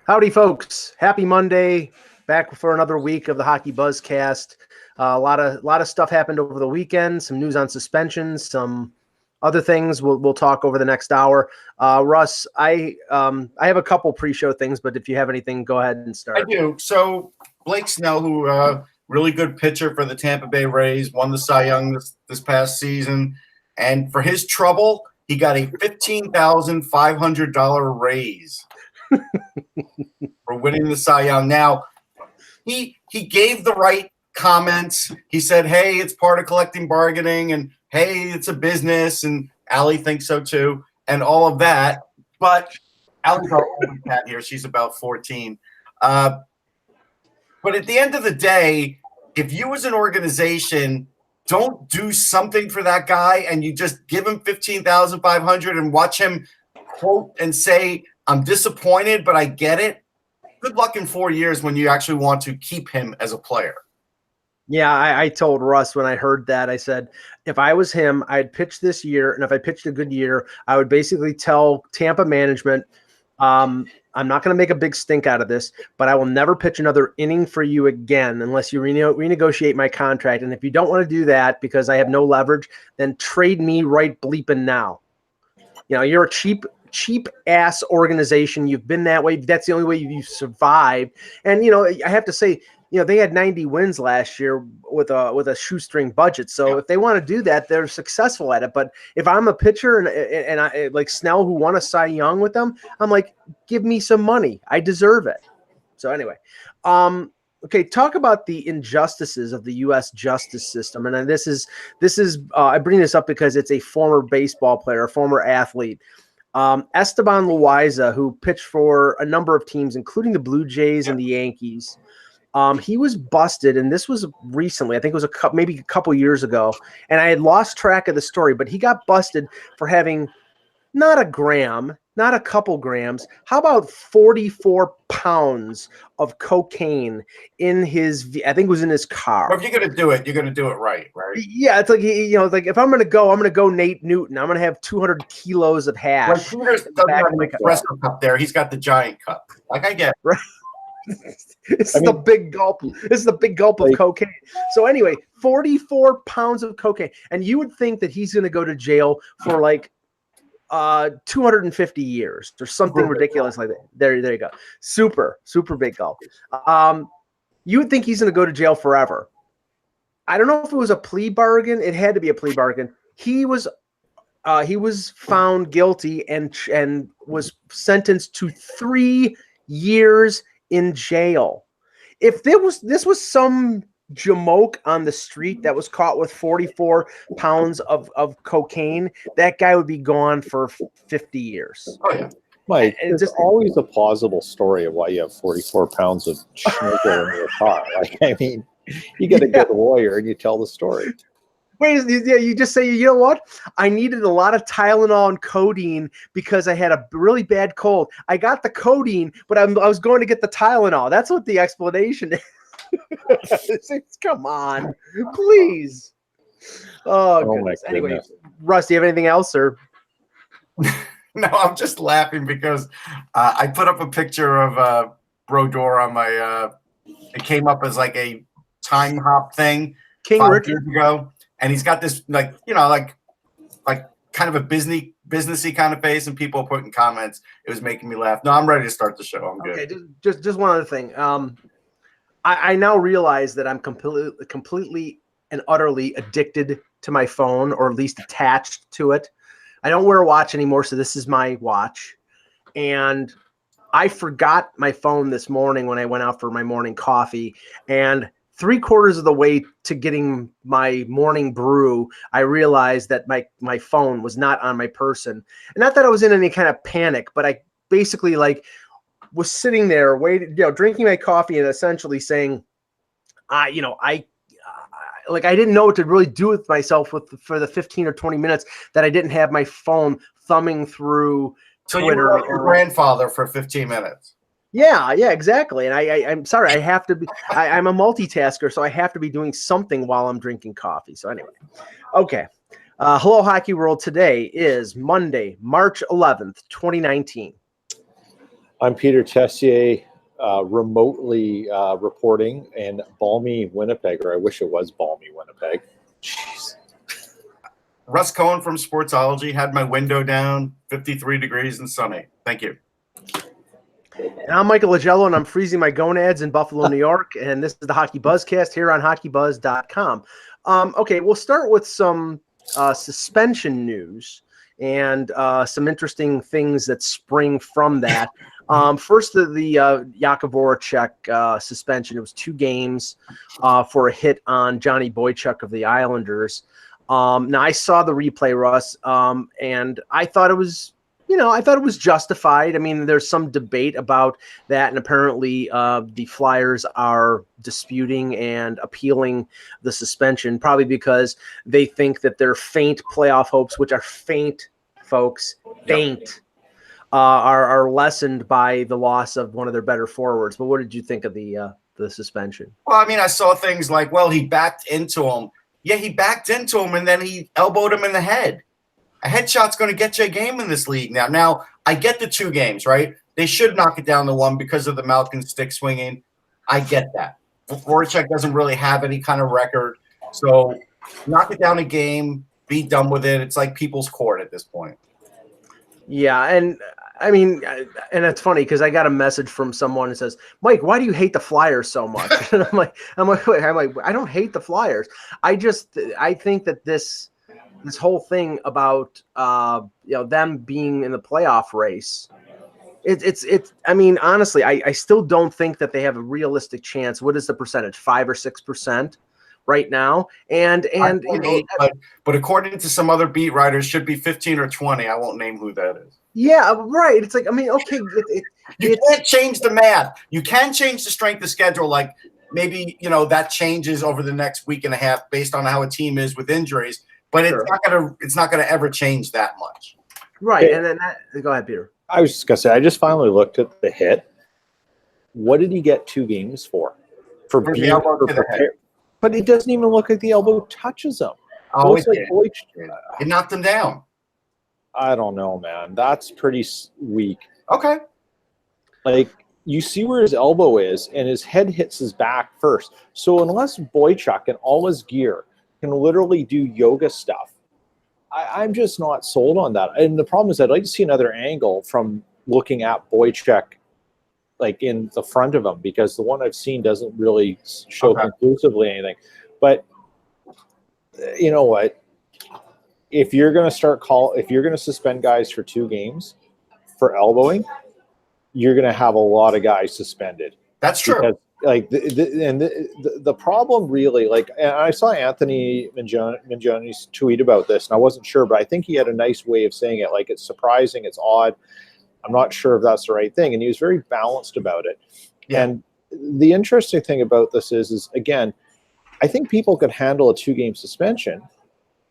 Howdy, folks. Happy Monday. Back for another week of the HockeyBuzzcast. A lot of stuff happened over the weekend. Some news on suspensions, some other things we'll talk over the next hour. Russ, I have a couple pre-show things, but if you have anything, go ahead and start. I do. So Blake Snell, who really good pitcher for the Tampa Bay Rays, won the Cy Young this past season, and for his trouble, he got a $15,500 raise for winning the Cy Young. Now, he gave the right comments. He said, "Hey, it's part of collective bargaining," and "Hey, it's a business," and Allie thinks so too, and all of that. But Allie's our only cat here; she's about 14. But at the end of the day, if you as an organization don't do something for that guy and you just give him $15,500 and watch him quote and say, "I'm disappointed, but I get it," good luck in 4 years when you actually want to keep him as a player. Yeah, I told Russ when I heard that, I said, if I was him, I'd pitch this year, and if I pitched a good year, I would basically tell Tampa management, I'm not going to make a big stink out of this, but I will never pitch another inning for you again unless you renegotiate my contract. And if you don't want to do that because I have no leverage, then trade me right bleeping now. You know, you're a cheap ass organization. You've been that way. That's the only way you've survived. And, you know, I have to say, you know, they had 90 wins last year with a shoestring budget. So if they want to do that, they're successful at it. But if I'm a pitcher and I like Snell, who won a Cy Young with them, I'm like, give me some money. I deserve it. So anyway, okay, talk about the injustices of the U.S. justice system. And this is I bring this up because it's a former baseball player, a former athlete. Esteban Loaiza, who pitched for a number of teams, including the Blue Jays and the Yankees. He was busted, and this was recently. I think it was maybe a couple years ago, and I had lost track of the story, but he got busted for having not a gram, not a couple grams. How about 44 pounds of cocaine in his, I think it was in his car. But if you're going to do it, you're going to do it right? Yeah, it's like, you know, like if I'm going to go Nate Newton. I'm going to have 200 kilos of hash. Well, Peter's doesn't have an espresso cup there. He's got the giant cup. Like I get it. Right. The big gulp. This is the big gulp of cocaine. So anyway, 44 pounds of cocaine. And you would think that he's going to go to jail for like 250 years or something ridiculous like that. There you go. Super big gulp. You would think he's going to go to jail forever. I don't know if it was a plea bargain. It had to be a plea bargain. He was found guilty and was sentenced to 3 years in jail. If this was some jamoke on the street that was caught with 44 pounds of cocaine, that guy would be gone for 50 years. Oh yeah. Mike, there's always a plausible story of why you have 44 pounds of schnitzel in your car. Like, I mean, you get a good lawyer and you tell the story. Wait, yeah, you just say, you know what? I needed a lot of Tylenol and codeine because I had a really bad cold. I got the codeine, but I was going to get the Tylenol. That's what the explanation is. Come on, please. Oh goodness. Anyway, Russ, do you have anything else, or? No, I'm just laughing because I put up a picture of Brodeur on my. It came up as like a time hop thing. King 5 Richard years ago. And he's got this like kind of a businessy kind of face, and people putting comments. It was making me laugh. No, I'm ready to start the show. I'm good. Okay, just one other thing. I now realize that I'm completely and utterly addicted to my phone, or at least attached to it. I don't wear a watch anymore, so this is my watch. And I forgot my phone this morning when I went out for my morning coffee, and 3/4 of the way to getting my morning brew, I realized that my phone was not on my person. And not that I was in any kind of panic, but I basically was sitting there waiting, drinking my coffee and essentially saying, I didn't know what to really do with myself for the 15 or 20 minutes that I didn't have my phone thumbing through Twitter. So you were your grandfather for 15 minutes. Yeah, exactly. And I'm sorry, I have to be. I'm a multitasker, so I have to be doing something while I'm drinking coffee. So anyway, okay. Hello, Hockey World. Today is Monday, March 11th, 2019. I'm Peter Tessier, remotely reporting in balmy Winnipeg, or I wish it was balmy Winnipeg. Jeez. Russ Cohen from Sportsology had my window down, 53 degrees and sunny. Thank you. And I'm Michael Lagello, and I'm freezing my gonads in Buffalo, New York. And this is the Hockey Buzzcast here on HockeyBuzz.com. Okay, we'll start with some suspension news and some interesting things that spring from that. First, the Jakub Voracek suspension. It was 2 games for a hit on Johnny Boychuk of the Islanders. Now, I saw the replay, Russ, and I thought it was, I thought it was justified. I mean, there's some debate about that, and apparently the Flyers are disputing and appealing the suspension, probably because they think that their faint playoff hopes, which are faint, folks, faint, are lessened by the loss of one of their better forwards. But what did you think of the suspension? Well, I mean, I saw things like, well, he backed into him. Yeah, he backed into him, and then he elbowed him in the head. A headshot's going to get you a game in this league now. Now, I get the 2 games, right? They should knock it down to 1 because of the Malkin stick swinging. I get that. Voracek doesn't really have any kind of record. So knock it down a game, be done with it. It's like people's court at this point. Yeah, and I mean, and it's funny because I got a message from someone that says, "Mike, why do you hate the Flyers so much?" And I'm like, I don't hate the Flyers. I think that this whole thing about them being in the playoff race, it's. I mean, honestly, I still don't think that they have a realistic chance. What is the percentage? 5 or 6% right now, and but according to some other beat writers, should be 15 or 20. I won't name who that is. Yeah, right. It's like, I mean, okay, you can't change the math. You can change the strength of schedule, like maybe that changes over the next week and a half based on how a team is with injuries. But sure, it's not gonna ever change that much. Right. And then go ahead, Peter. I was just gonna say, I just finally looked at the hit. What did he get 2 games for? For being prepared. But it doesn't even look like the elbow touches him. Oh, it knocked him down. I don't know, man. That's pretty weak. Okay. Like, you see where his elbow is, and his head hits his back first. So unless Boychuk in all his gear can literally do yoga stuff, I'm just not sold on that. And the problem is I'd like to see another angle from looking at Boychuk, like in the front of him, because the one I've seen doesn't really show conclusively anything. But you know what? If you're going to suspend guys for 2 games for elbowing, you're going to have a lot of guys suspended. That's true. Because, like, the problem really, like, and I saw Anthony Mingioni's tweet about this, and I wasn't sure, but I think he had a nice way of saying it. Like, it's surprising, it's odd. I'm not sure if that's the right thing. And he was very balanced about it. Yeah. And the interesting thing about this is again, I think people could handle a 2-game suspension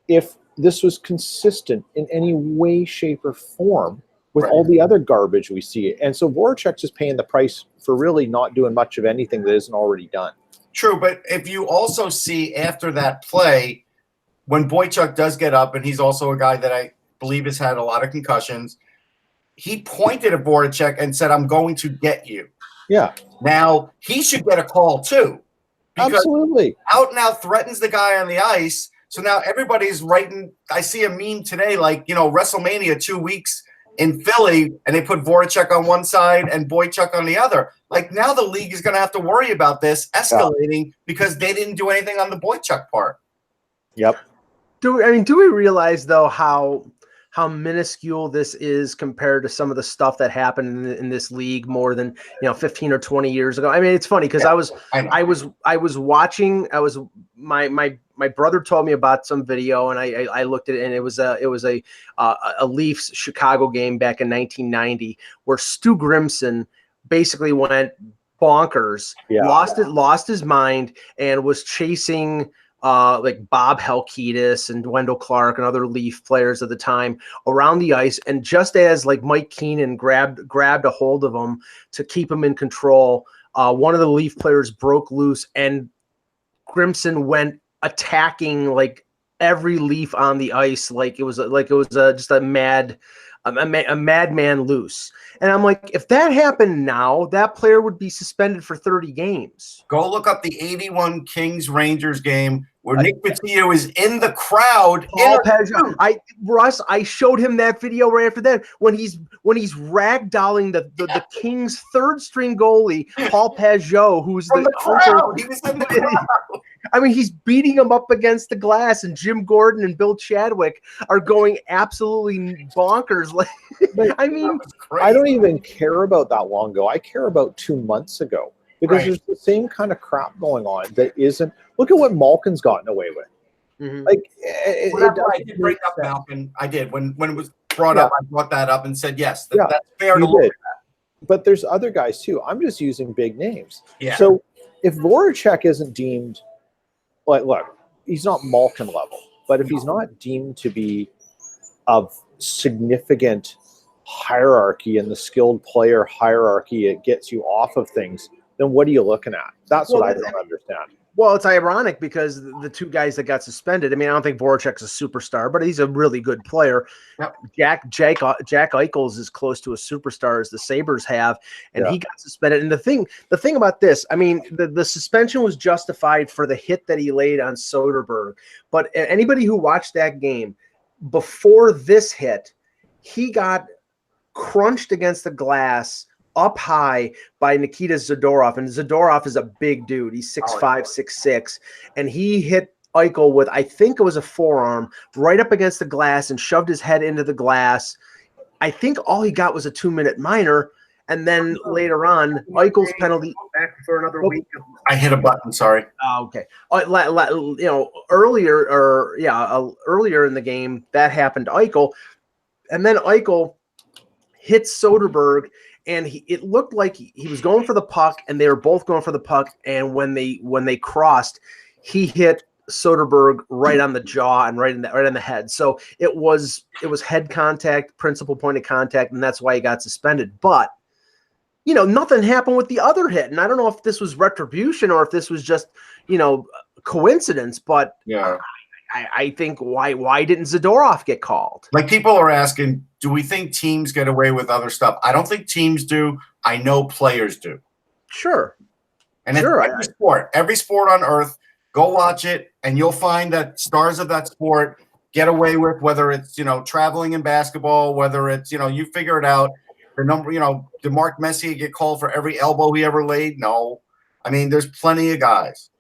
if this was consistent in any way, shape, or form with all the other garbage we see. And so Voracek's just paying the price for really not doing much of anything that isn't already done. True, but if you also see after that play, when Boychuk does get up, and he's also a guy that I believe has had a lot of concussions, he pointed at Voracek and said, "I'm going to get you." Yeah. Now, he should get a call too. Absolutely. Out and out threatens the guy on the ice. So now everybody's writing. I see a meme today, like, WrestleMania 2 weeks in Philly, and they put Voracek on one side and Boychuk on the other. Like, now the league is going to have to worry about this escalating because they didn't do anything on the Boychuk part. Yep. Do we realize, though, how minuscule this is compared to some of the stuff that happened in this league more than 15 or 20 years ago? I mean, it's funny because I was watching. My brother told me about some video, and I looked at it, and it was a Leafs Chicago game back in 1990 where Stu Grimson basically went bonkers, lost his mind, and was chasing like Bob Helkitis and Wendell Clark and other Leaf players at the time around the ice. And just as like Mike Keenan grabbed a hold of him to keep him in control, one of the Leaf players broke loose, and Grimson went attacking like every Leaf on the ice, like it was just a mad a madman loose. And I'm like, if that happened now, that player would be suspended for 30 games. Go look up the 81 Kings Rangers game where Nick Pitino is in the crowd. Russ, I showed him that video right after that when he's ragdolling the Kings' third string goalie, Paul Pajot, who's From the crowd. He was in the crowd. I mean, he's beating him up against the glass, and Jim Gordon and Bill Chadwick are going absolutely bonkers. Like, I mean, I don't even care about that long ago. I care about 2 months ago because there's the same kind of crap going on that isn't. Look at what Malkin's gotten away with. Mm-hmm. Like, I did bring up Malkin. I did when it was brought up. I brought that up and said yes, that's fair to look at. But there's other guys too. I'm just using big names. Yeah. So if Voracek isn't deemed. Like, look, he's not Malkin level, but if he's not deemed to be of significant hierarchy in the skilled player hierarchy, it gets you off of things, then what are you looking at? That's what I don't understand. Well, it's ironic because the two guys that got suspended, I mean, I don't think Voracek's a superstar, but he's a really good player. Yep. Jack Eichel is as close to a superstar as the Sabres have, and he got suspended. And the thing about this, I mean, the suspension was justified for the hit that he laid on Soderberg. But anybody who watched that game, before this hit, he got crunched against the glass up high by Nikita Zadorov, and Zadorov is a big dude. He's 6'5", 6'6", and he hit Eichel with, I think it was a forearm, right up against the glass and shoved his head into the glass. I think all he got was a 2-minute minor, and then later on, Eichel's penalty back for another week. I hit a button. Sorry. Okay. You know, earlier in the game that happened to Eichel, and then Eichel hits Soderberg. And it looked like he was going for the puck, and they were both going for the puck. And when they crossed, he hit Soderberg right on the jaw and right on the head. So it was head contact, principal point of contact, and that's why he got suspended. But you know, nothing happened with the other hit, and I don't know if this was retribution or if this was just coincidence. But yeah. I think why didn't Zadorov get called? Like, people are asking, do we think teams get away with other stuff? I don't think teams do. I know players do. Sure. And it's every sport on earth, go watch it, and you'll find that stars of that sport get away with, whether it's, traveling in basketball, whether it's, you figure it out. The number, did Mark Messier get called for every elbow he ever laid? No. I mean, there's plenty of guys.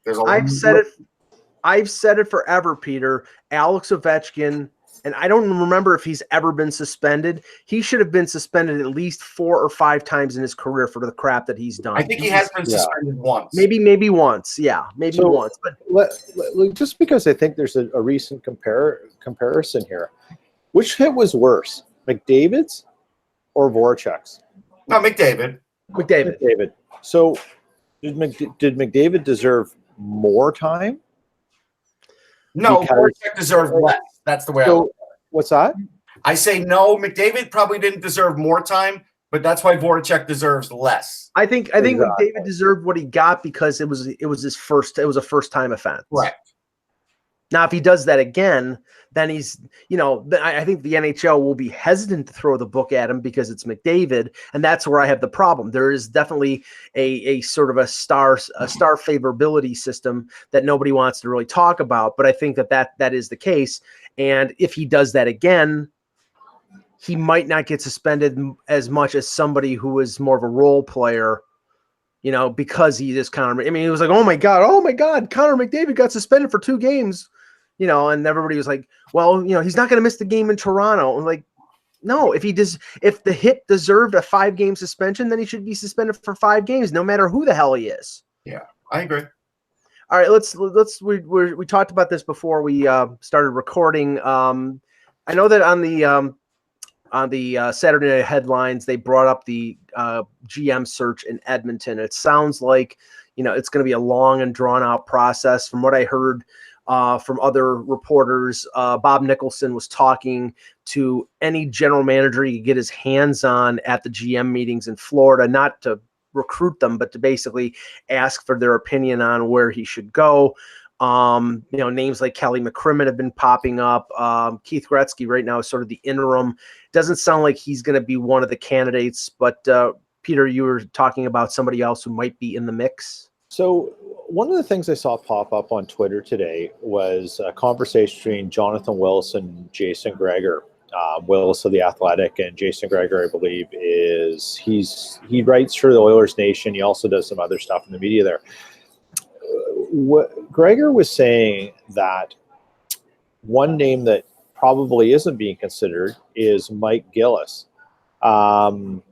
I've said it forever, Peter. Alex Ovechkin, and I don't remember if he's ever been suspended. He should have been suspended at least 4 or 5 times in his career for the crap that he's done. I think he has been suspended once. Maybe once. Yeah, once. But just because I think there's a recent comparison here, which hit was worse, McDavid's or Voracek's? No, McDavid. McDavid. So did McDavid deserve more time? No, Voracek deserved less. That's the way I look at it. What's that? I say no, McDavid probably didn't deserve more time, but that's why Voracek deserves less. I think McDavid deserved what he got because it was a first-time offense. Right. Now, if he does that again, then he's, I think the NHL will be hesitant to throw the book at him because it's McDavid, and that's where I have the problem. There is definitely a sort of a star favorability system that nobody wants to really talk about, but I think that is the case. And if he does that again, he might not get suspended as much as somebody who is more of a role player, because he is Connor. I mean, it was like, oh my God, Connor McDavid got suspended for 2 games. And everybody was like, well, he's not going to miss the game in Toronto. And like, no, if the hit deserved a 5-game suspension, then he should be suspended for 5 games, no matter who the hell he is. Yeah, I agree. All right, we talked about this before we started recording. I know that on the Saturday Night headlines, they brought up the GM search in Edmonton. It sounds like, it's going to be a long and drawn out process. From what I heard, from other reporters, Bob Nicholson was talking to any general manager he could get his hands on at the GM meetings in Florida, not to recruit them, but to basically ask for their opinion on where he should go. Names like Kelly McCrimmon have been popping up. Keith Gretzky right now is sort of the interim doesn't sound like he's going to be one of the candidates. But Peter, you were talking about somebody else who might be in the mix. So one of the things I saw pop up on Twitter today was a conversation between Jonathan Willis and Jason Greger. Willis of The Athletic, and Jason Greger, I believe, he writes for the Oilers Nation. He also does some other stuff in the media there. What Greger was saying that one name that probably isn't being considered is Mike Gillis. And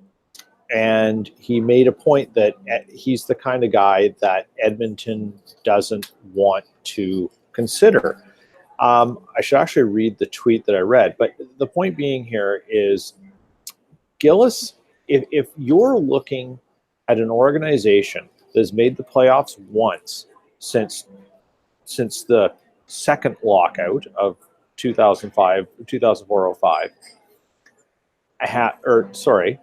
he made a point that he's the kind of guy that Edmonton doesn't want to consider. I should actually read the tweet that I read, but the point being here is Gillis, if you're looking at an organization that has made the playoffs once since the second lockout of 2004-05,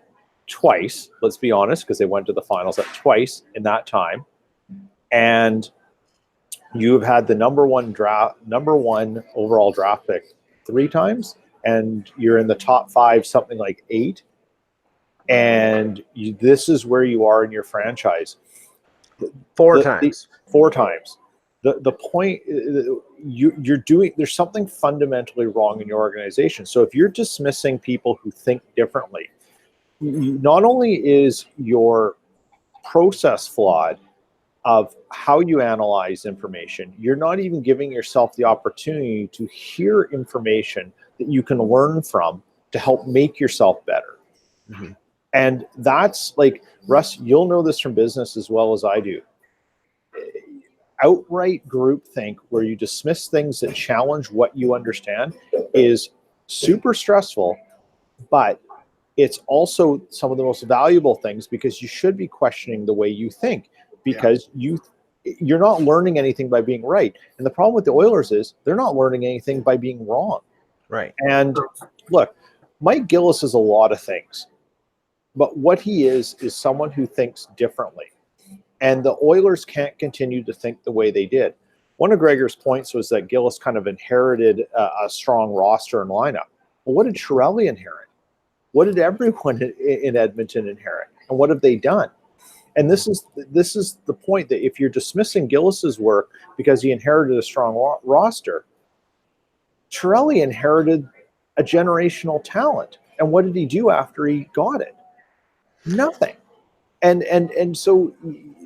twice, let's be honest, because they went to the finals twice in that time, and you have had the number one overall draft pick 3 times, and you're in the top 5 something like 8, and this is where you are in your franchise. 4 times. 4 times. The point you're doing, there's something fundamentally wrong in your organization. So if you're dismissing people who think differently, not only is your process flawed of how you analyze information, you're not even giving yourself the opportunity to hear information that you can learn from to help make yourself better. Mm-hmm. And that's like, Russ, you'll know this from business as well as I do. Outright groupthink, where you dismiss things that challenge what you understand, is super stressful, but it's also some of the most valuable things, because you should be questioning the way you think, because you're not learning anything by being right. And the problem with the Oilers is they're not learning anything by being wrong. Right. And look, Mike Gillis is a lot of things, but what he is someone who thinks differently. And the Oilers can't continue to think the way they did. One of Greger's points was that Gillis kind of inherited a strong roster and lineup. Well, what did Chiarelli inherit? What did everyone in Edmonton inherit? And what have they done? And this is the point, that if you're dismissing Gillis's work because he inherited a strong roster, Chiarelli inherited a generational talent. And what did he do after he got it? Nothing. And so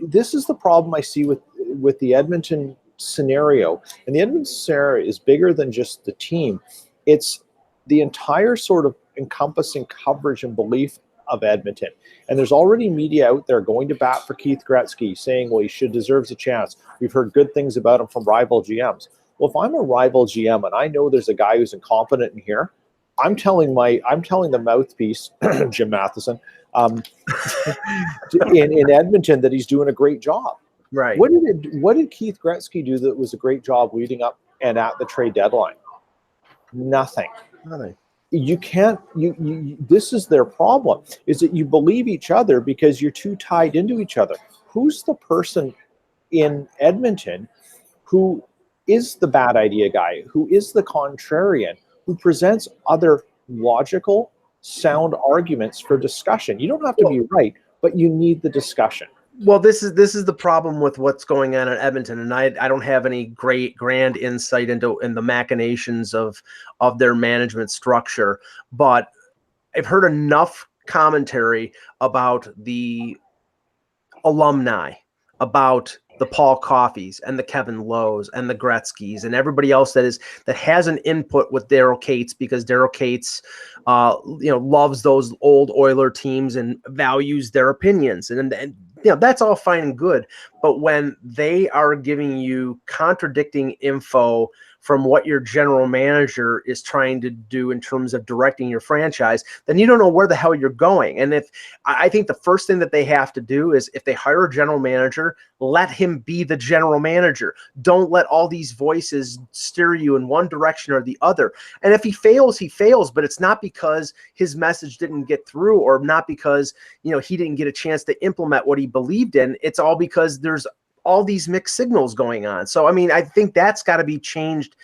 this is the problem I see with the Edmonton scenario. And the Edmonton scenario is bigger than just the team. It's the entire sort of encompassing coverage and belief of Edmonton. And there's already media out there going to bat for Keith Gretzky, saying, well, he deserves a chance. We've heard good things about him from rival GMs. Well, if I'm a rival GM and I know there's a guy who's incompetent in here, I'm telling the mouthpiece, Jim Matheson, in Edmonton, that he's doing a great job. Right. What did Keith Gretzky do that was a great job leading up and at the trade deadline? Nothing. You can't. This is their problem. Is that you believe each other because you're too tied into each other. Who's the person in Edmonton who is the bad idea guy? Who is the contrarian? Who presents other logical, sound arguments for discussion? You don't have to be right, but you need the discussion. Well, this is the problem with what's going on in Edmonton, and I don't have any grand insight in the machinations of their management structure, but I've heard enough commentary about the alumni, about the Paul Coffeys and the Kevin Lowe's and the Gretzkys and everybody else that has an input with Daryl Cates, because Daryl Cates, loves those old Oiler teams and values their opinions, and that's all fine and good. But when they are giving you contradicting info from what your general manager is trying to do in terms of directing your franchise, then you don't know where the hell you're going. And I think the first thing that they have to do is, if they hire a general manager, let him be the general manager. Don't let all these voices steer you in one direction or the other. And if he fails, he fails, but it's not because his message didn't get through, or not because, he didn't get a chance to implement what he believed in. It's all because there's all these mixed signals going on. So, I think that's got to be changed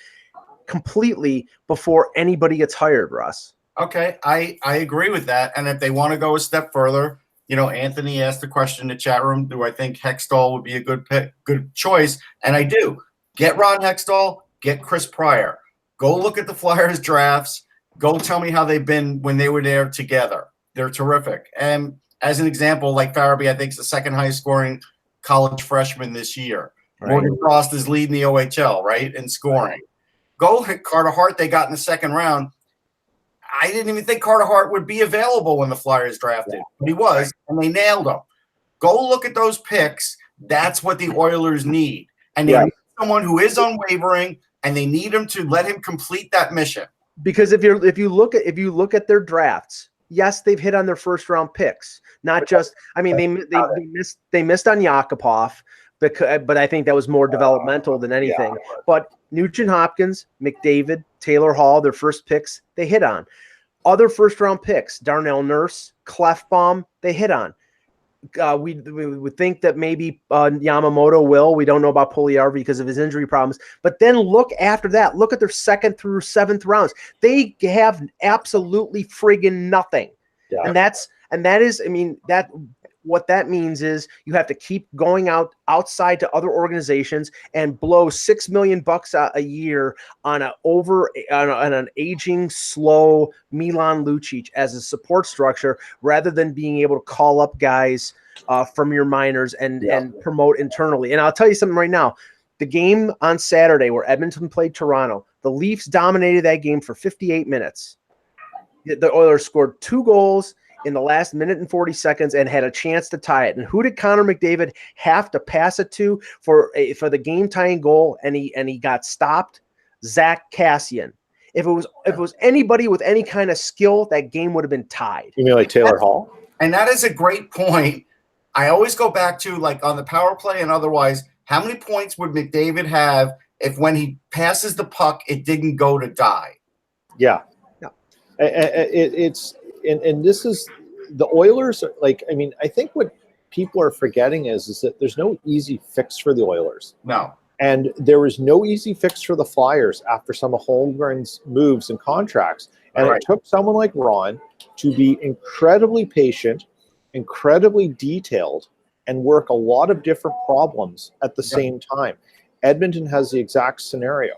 completely before anybody gets hired, Russ. Okay, I agree with that. And if they want to go a step further, Anthony asked the question in the chat room, do I think Hextall would be a good pick, good choice? And I do. Get Ron Hextall, get Chris Pryor. Go look at the Flyers drafts. Go tell me how they've been when they were there together. They're terrific. And as an example, like Farabee, I think is the second highest scoring college freshman this year. Right. Morgan Frost is leading the OHL, right, in scoring. Go hit Carter Hart. They got in the second round. I didn't even think Carter Hart would be available when the Flyers drafted, but he was, and they nailed him. Go look at those picks. That's what the Oilers need. And they need someone who is unwavering, and they need him to let him complete that mission. Because if you look at their drafts, yes, they've hit on their first round picks. Not just, I mean, they missed on Yakupov, but I think that was more developmental than anything. But Nugent Hopkins, McDavid, Taylor Hall, their first picks, they hit on. Other first-round picks, Darnell Nurse, Clefbaum, they hit on. We would think that maybe Yamamoto will. We don't know about Puljujärvi because of his injury problems. But then look after that. Look at their second through seventh rounds. They have absolutely friggin' nothing. Yeah. And that is, I mean, what that means is you have to keep going outside to other organizations and blow $6 million a year on an aging, slow Milan Lucic as a support structure, rather than being able to call up guys from your minors and promote internally. And I'll tell you something right now. The game on Saturday where Edmonton played Toronto, the Leafs dominated that game for 58 minutes. The Oilers scored 2 goals in the last minute and 40 seconds and had a chance to tie it. And who did Connor McDavid have to pass it to for the game-tying goal? And he got stopped. Zach Kassian. If it was anybody with any kind of skill, that game would have been tied. You mean like Taylor Hall? And that is a great point. I always go back to, like, on the power play and otherwise, how many points would McDavid have if when he passes the puck, it didn't go to die? Yeah. And this is the Oilers. Like, I mean, I think what people are forgetting is that there's no easy fix for the Oilers. No. And there was no easy fix for the Flyers after some of Holmgren's moves and contracts. And It took someone like Ron to be incredibly patient, incredibly detailed, and work a lot of different problems at the same time. Edmonton has the exact scenario.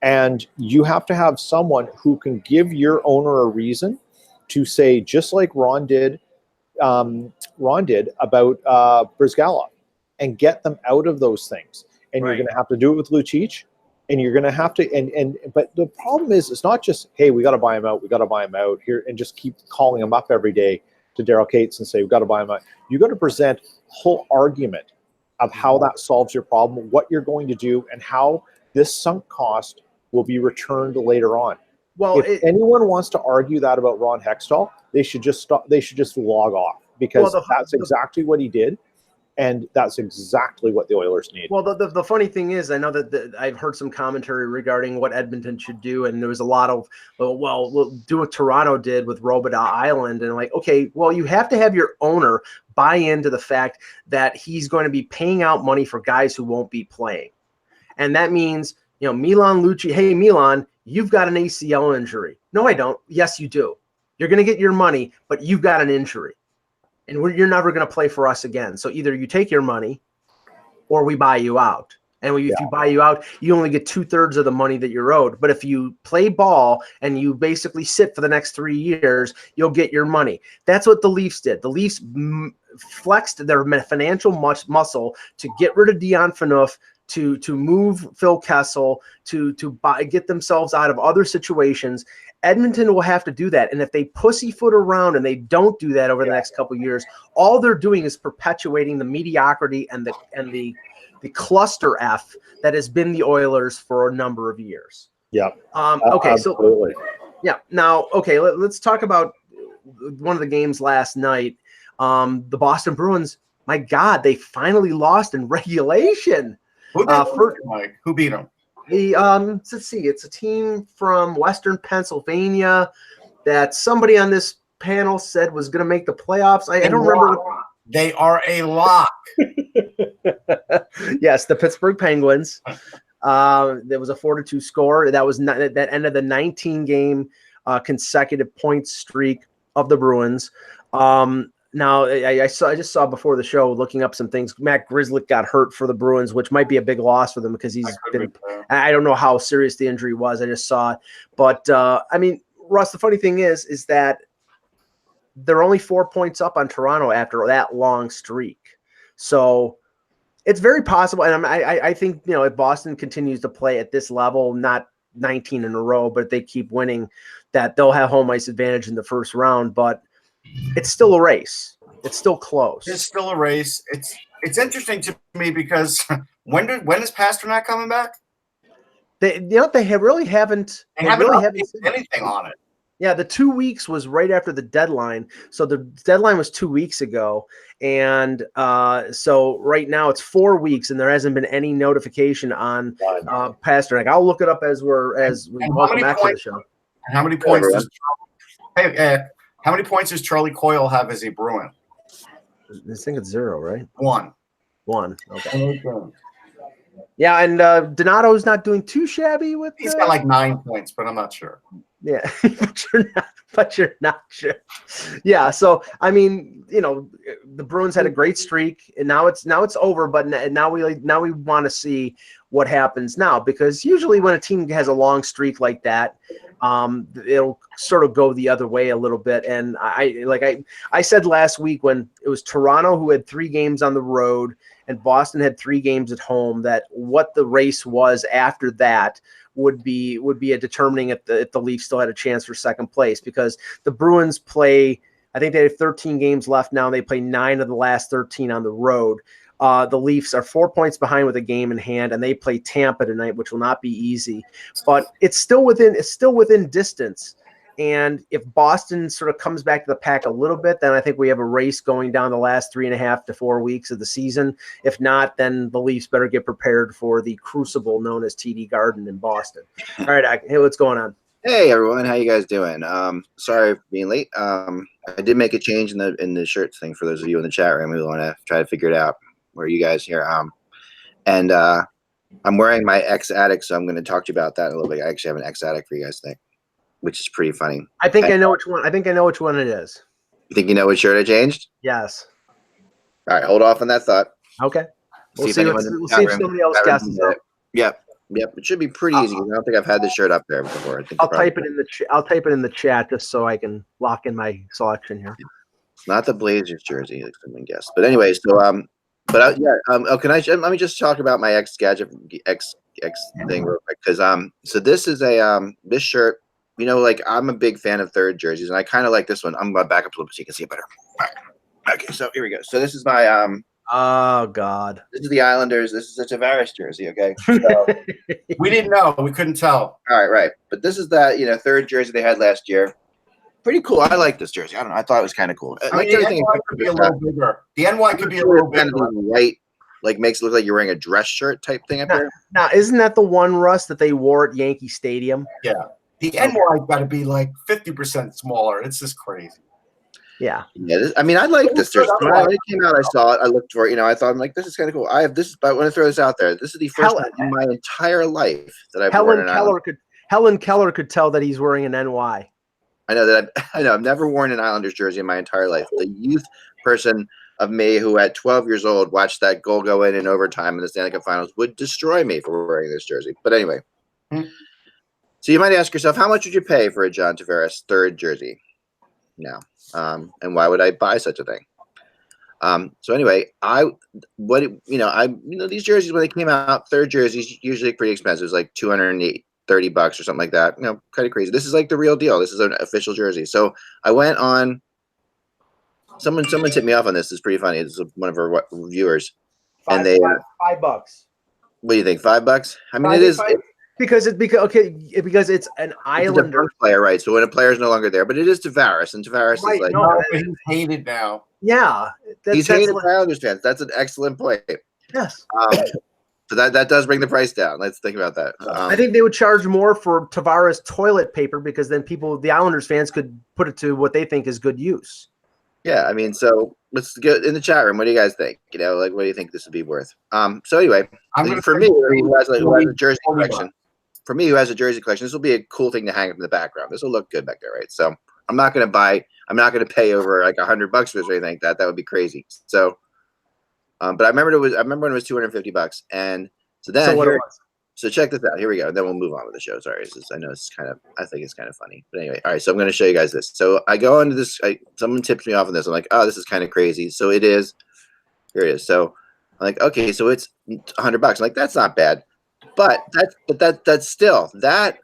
And you have to have someone who can give your owner a reason to say, just like Ron did about Brizgalov, and get them out of those things. And you're going to have to do it with Lucic, and you're going to have to. But the problem is, it's not just, hey, we got to buy him out here, and just keep calling him up every day to Daryl Cates and say, we've got to buy him out. You got to present a whole argument of how that solves your problem, what you're going to do, and how this sunk cost will be returned later on. Well, if anyone wants to argue that about Ron Hextall, they should just stop. They should just log off, because that's exactly what he did, and that's exactly what the Oilers need. Well, the funny thing is, I know that I've heard some commentary regarding what Edmonton should do, and there was a lot of, we'll do what Toronto did with Robidas Island, and like, okay, well, you have to have your owner buy into the fact that he's going to be paying out money for guys who won't be playing, and that means, Milan Lucic. Hey, Milan, you've got an ACL injury. No, I don't. Yes, you do. You're going to get your money, but you've got an injury. And you're never going to play for us again. So either you take your money or we buy you out. And if you buy you out, you only get 2/3 of the money that you're owed. But if you play ball and you basically sit for the next 3 years, you'll get your money. That's what the Leafs did. The Leafs flexed their financial muscle to get rid of Dion Phaneuf, to move Phil Kessel, to get themselves out of other situations. Edmonton will have to do that. And if they pussyfoot around and they don't do that over the next couple of years, all they're doing is perpetuating the mediocrity and the cluster F that has been the Oilers for a number of years. Yeah. Okay. Absolutely. So yeah. Now, okay, let's talk about one of the games last night. The Boston Bruins, my God, they finally lost in regulation. Who beat them? Let's see. It's a team from Western Pennsylvania that somebody on this panel said was going to make the playoffs. I don't remember. They are a lock. Yes, the Pittsburgh Penguins. There was a 4-2 score. That was that ended the 19-game consecutive point streak of the Bruins. Now, I just saw before the show, looking up some things. Matt Grzelcyk got hurt for the Bruins, which might be a big loss for them because he's been. I don't know how serious the injury was. I just saw it, but I mean, Russ. The funny thing is that they're only 4 points up on Toronto after that long streak. So it's very possible, and I think if Boston continues to play at this level, not 19 in a row, but they keep winning, that they'll have home ice advantage in the first round. But it's still a race. It's still close. It's still a race. It's interesting to me because when is Pasternak coming back? They really haven't. They haven't said anything on it. Yeah, the 2 weeks was right after the deadline. So the deadline was 2 weeks ago. And so right now it's 4 weeks, and there hasn't been any notification on Pasternak. I'll look it up as we welcome back to the show. And how many points how many points does Charlie Coyle have as a Bruin? I think it's 0, right? One. Okay. Yeah, and Donato's not doing too shabby with. He's got like 9 points, but I'm not sure. Yeah, but you're not sure. Yeah, so I mean, the Bruins had a great streak, and now it's over. But now we want to see what happens now, because usually when a team has a long streak like that, it'll sort of go the other way a little bit. And I said last week, when it was Toronto who had 3 games on the road and Boston had 3 games at home, that what the race was after that would be a determining if the Leafs still had a chance for second place, because the Bruins play, I think they have 13 games left now. They play 9 of the last 13 on the road. The Leafs are 4 points behind with a game in hand, and they play Tampa tonight, which will not be easy, but it's still within distance. And if Boston sort of comes back to the pack a little bit, then I think we have a race going down the last 3.5 to 4 weeks of the season. If not, then the Leafs better get prepared for the crucible known as TD Garden in Boston. All right, hey, what's going on? Hey everyone, how you guys doing? Sorry for being late. I did make a change in the shirt thing for those of you in the chat room who want to try to figure it out. Where you guys here? And I'm wearing my ex-addict, so I'm going to talk to you about that a little bit. I actually have an ex-addict for you guys today, which is pretty funny. I think I know which one. I think I know which one it is. You think you know what shirt I changed? Yes. All right, hold off on that thought. Okay. We'll see if somebody else guesses it. Yep. It should be pretty easy. I don't think I've had this shirt up there before. I'll type it in the chat just so I can lock in my selection here. Not the Blazers jersey, like someone guessed. But anyway, so let me just talk about my X thing real quick, because so this is this shirt. Like, I'm a big fan of third jerseys, and I kind of like this one. I'm gonna back up a little bit so you can see it better. All right. Okay, so here we go. So this is my oh God, this is the Islanders. This is a Tavares jersey. Okay, so, we didn't know, we couldn't tell. All right, but this is that third jersey they had last year. Pretty cool. I like this jersey. I don't know. I thought it was kind of cool. The NY could be a little bigger. The NY could be a little bigger. White, like, makes it look like you're wearing a dress shirt type thing up there. Now, isn't that the one, Russ, that they wore at Yankee Stadium? Yeah. The NY got to be like 50% smaller. It's just crazy. Yeah. Yeah. I like this jersey. When it came out, I saw it. I looked for it. I thought, I'm like, this is kind of cool. I have this, but I want to throw this out there. This is the first time in my entire life that I've worn an Islanders. Helen Keller could tell that he's wearing an NY. I know I've never worn an Islanders jersey in my entire life. The youth person of me who at 12 years old watched that goal go in overtime in the Stanley Cup Finals would destroy me for wearing this jersey. But anyway, so you might ask yourself, how much would you pay for a John Tavares third jersey now? And why would I buy such a thing? So anyway, these jerseys, when they came out, third jerseys usually pretty expensive. It was like $230 or something like that. Kind of crazy. This is like the real deal. This is an official jersey. So I went on. Someone tipped me off on this. It's pretty funny. This is one of our viewers, and they $5. What do you think? $5? I mean, it is because it's an Islander player, right? So when a player is no longer there, but it is Tavares, and Tavares is like he's hated now. Yeah, he's hated by Islanders fans. That's an excellent point. Yes. So that does bring the price down. Let's think about that. I think they would charge more for Tavares toilet paper, because then the Islanders fans could put it to what they think is good use. Yeah, I mean, so let's go in the chat room. What do you guys think? What do you think this would be worth? So anyway, for me, who has a jersey collection, for me, who has a jersey collection, this will be a cool thing to hang up in the background. This will look good back there, right? So I'm not going to pay over like $100 for this or anything like that. That would be crazy. So, but I remember when it was $250, and so then so check this out. Here we go. Then we'll move on with the show. Sorry, I think it's kind of funny. But anyway, all right. So I'm going to show you guys this. So I go into this. Someone tips me off on this. I'm like, oh, this is kind of crazy. So it is. Here it is. So I'm like, okay, so it's $100. I'm like, that's not bad. But that's still that's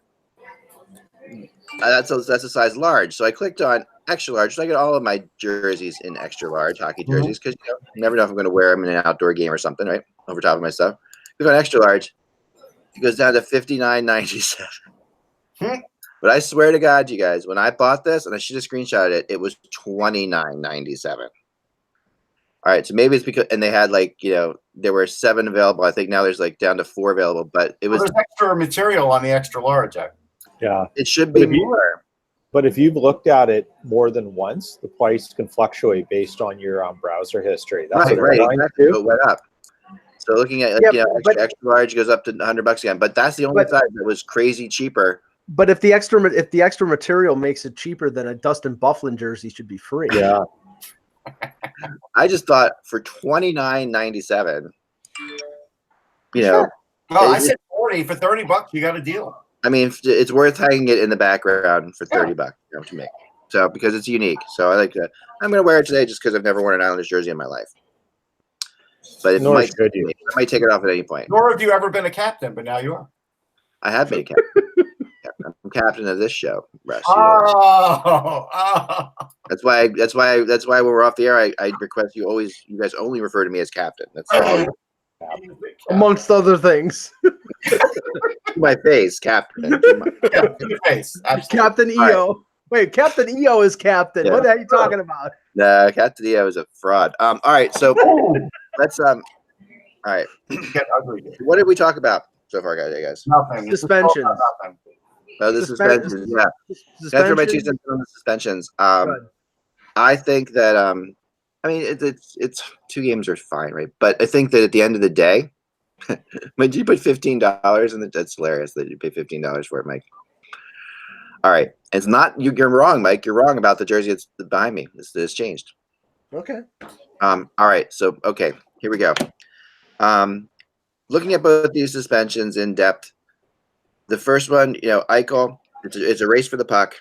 a size large. So I clicked on extra large. So I get all of my jerseys in extra large hockey jerseys because you never know if I'm going to wear them in an outdoor game or something, right? Over top of my stuff. Click on extra large. It goes down to $59.97. But I swear to God, you guys, when I bought this, and I should have screenshotted it, it was $29.97. All right, so maybe it's because, and they had there were 7 available. I think now there's down to 4 available, but it was there's extra material on the extra large. Yeah, it should be more. But if you've looked at it more than once, the price can fluctuate based on your browser history. That's right. Exactly. So it went up. So looking at extra large goes up to $100 again, but that's the only size that was crazy cheaper. But if the extra material makes it cheaper, then a Dustin Byfuglien jersey should be free. Yeah. I just thought for $29.97, Sure. Well, I said 40 for $30. You got a deal. I mean, it's worth hanging it in the background for $30 to make. So because it's unique. So I like that. I'm going to wear it today just because I've never worn an Islanders jersey in my life. But I might take it off at any point. Nor have you ever been a captain, but now you are. I have been a captain. I'm captain of this show, Russ. That's why when we're off the air, I request you guys only refer to me as captain. That's amongst other things. My face, captain. Your face. Absolutely. Captain EO. Right. Wait, Captain EO is captain. Yeah. What are you talking about? No, Captain EO is a fraud. All right, so let's all right. What did we talk about so far, guys? Nothing. Suspensions. Oh, the suspensions. Yeah. That's for my 2 cents on the suspensions. I think that I mean it's 2 games are fine, right? But I think that at the end of the day, when you put $15 in that's hilarious that you pay $15 for it, Mike. All right. It's not you're wrong, Mike. You're wrong about the jersey that's behind me. This changed. Okay. All right. So here we go. Looking at both these suspensions in depth. The first one, Eichel, it's a race for the puck.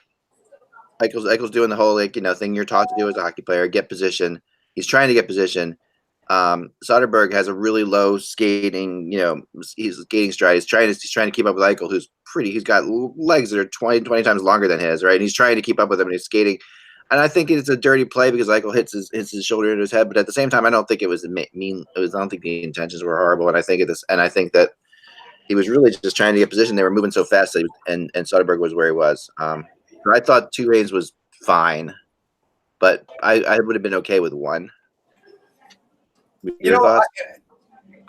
Eichel's doing the whole thing you're taught to do as a hockey player, get position. He's trying to get position. Soderberg has a really low skating, he's skating stride. He's trying to keep up with Eichel, he's got legs that are 20 times longer than his, right? And he's trying to keep up with him and he's skating. And I think it's a dirty play because Eichel hits his shoulder into his head. But at the same time, I don't think it was mean. I don't think the intentions were horrible. And I think that he was really just trying to get position. They were moving so fast, and Soderberg was where he was. I thought 2 games was fine, but I would have been okay with 1.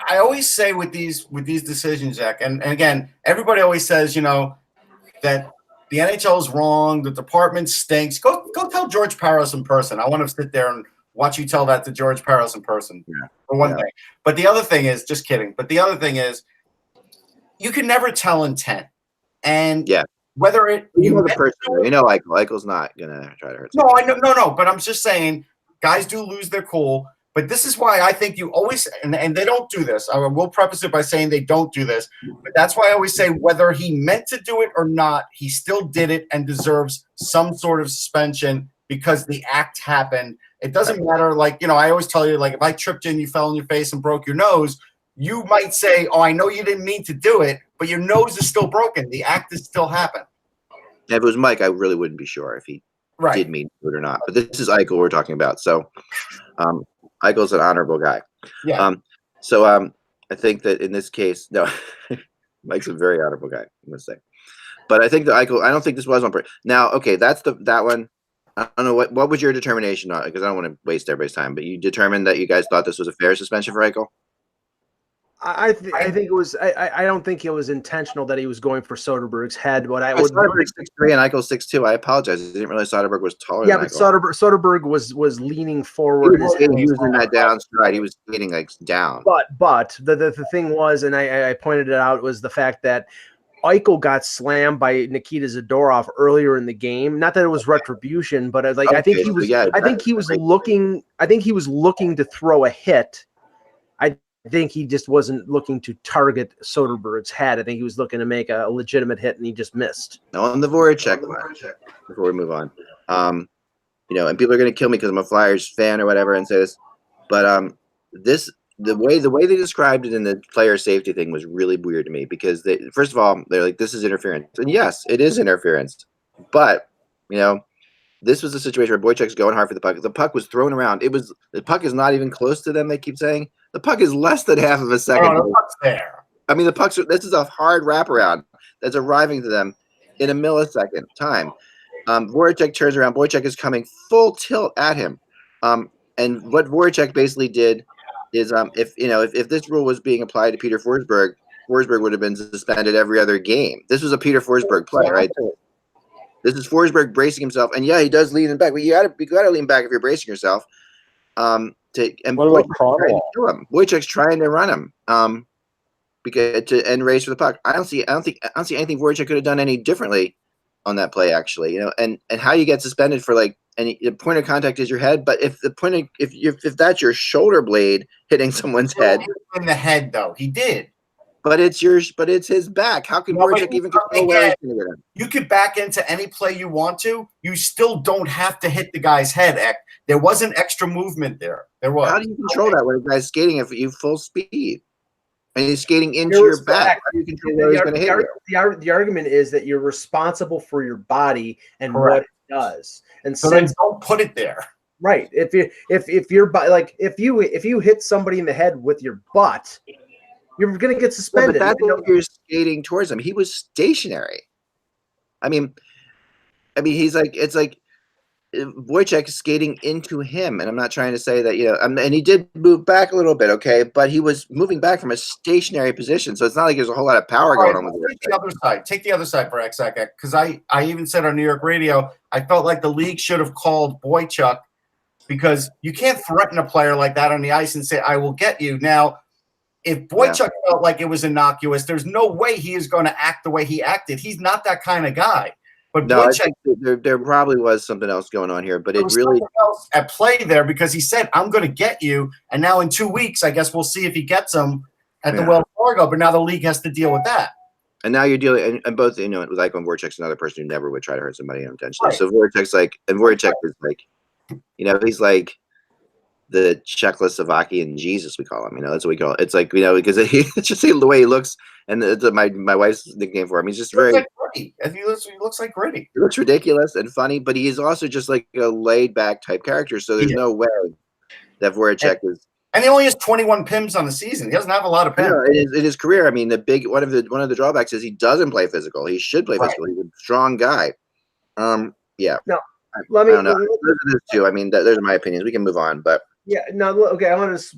I always say with these decisions, Jack, and again, everybody always says, that the NHL is wrong, the department stinks. Go tell George Paros in person. I want to sit there and watch you tell that to George Paros in person. Yeah. For one thing. But the other thing is, just kidding. But the other thing is, you can never tell intent. And whether Eichel's not gonna try to hurt someone. No. But I'm just saying, guys do lose their cool. But this is why I think you always, and they don't do this. I will preface it by saying they don't do this. But that's why I always say whether he meant to do it or not, he still did it and deserves some sort of suspension because the act happened. It doesn't matter. I always tell you, if I tripped you fell on your face and broke your nose, you might say, oh, I know you didn't mean to do it, but your nose is still broken. The act has still happened. If it was Mike, I really wouldn't be sure if he did mean to do it or not. But this is Eichel we're talking about. So Eichel's an honorable guy. Yeah. I think that in this case, no, Mike's a very honorable guy, I'm going to say. But I think that Eichel, I don't think this was on purpose. Now, okay, that's that one. I don't know what was your determination on it, because I don't want to waste everybody's time, but you determined that you guys thought this was a fair suspension for Eichel? I think it was. I don't think it was intentional that he was going for Soderberg's head. But Soderberg's 6'3" and Eichel's 6'2". I apologize. I didn't realize Soderberg was taller. Yeah, but Soderberg was leaning forward. He was using that down stride. He was getting down. But the thing was, and I pointed it out, was the fact that Eichel got slammed by Nikita Zadorov earlier in the game. Not that it was retribution, but I think he was. I think he was looking. I think he was looking to throw a hit. I think he just wasn't looking to target Soderberg's head. I think he was looking to make a legitimate hit, and he just missed. On the Voracek line, before we move on, and people are going to kill me because I'm a Flyers fan or whatever and say this, but the way they described it in the player safety thing was really weird to me because first of all, they're like, this is interference. And yes, it is interference. But, this was a situation where Boychuk's going hard for the puck. The puck was thrown around. The puck is not even close to them, they keep saying. The puck is less than half of a second. Oh, the puck's there. I mean, this is a hard wraparound that's arriving to them in a millisecond time. Voracek turns around. Boychuk is coming full tilt at him. And what Voracek basically did is if this rule was being applied to Peter Forsberg would have been suspended every other game. This was a Peter Forsberg play, right? This is Forsberg bracing himself, and yeah, he does lean back. But you got to lean back if you're bracing yourself. And what about Boychuk's trying to run him because to end race for the puck. I don't see anything Voracek could have done any differently on that play, actually. And how you get suspended for and the point of contact is your head, but if if that's your shoulder blade hitting someone's head, in the head though, he did. But it's his back. How can Voracek even control where he's going to get him? You could back into any play you want to. You still don't have to hit the guy's head. There wasn't extra movement there. There was. How do you control that when a guy's skating at you full speed? And he's skating into your back. How do you control where he's going to hit you? The argument is that you're responsible for your body and Correct. what it does. And so then don't put it there. Right. If you hit somebody in the head with your butt, you're going to get suspended. Yeah, but that's when you're skating towards him. He was stationary. I mean, he's it's like Wojciech is skating into him, and I'm not trying to say that and he did move back a little bit, okay, but he was moving back from a stationary position, so it's not like there's a whole lot of power going on with it. Take the other side for a second, because I even said on New York radio, I felt like the league should have called Boychuk because you can't threaten a player like that on the ice and say, "I will get you." Now, if Boychuk felt like it was innocuous, there's no way he is going to act the way he acted. He's not that kind of guy. But no, Boychuk, I think there probably was something else going on here, but it really else at play there because he said, "I'm going to get you," and now in 2 weeks, I guess we'll see if he gets him at the Wells Fargo. But now the league has to deal with that. And now you're dealing, and both with when Voracek's another person who never would try to hurt somebody unintentionally. Right. So Voracek is he's like the Czechoslovakian Jesus, we call him. That's what we call it. It's like because it's just the way he looks, and my wife's nickname for him. He's just very. Like Gritty. He looks like Gritty. He looks ridiculous and funny, but he is also just like a laid back type character. So there's no way that Voracek is. And he only has 21 PIMs on the season. He doesn't have a lot of PIMs. In his career. I mean, one of the drawbacks is he doesn't play physical. He should play physical. He's a strong guy. Yeah. No. I don't know. Those two. I mean, those are my opinions. We can move on, but. Yeah, no, okay, I want to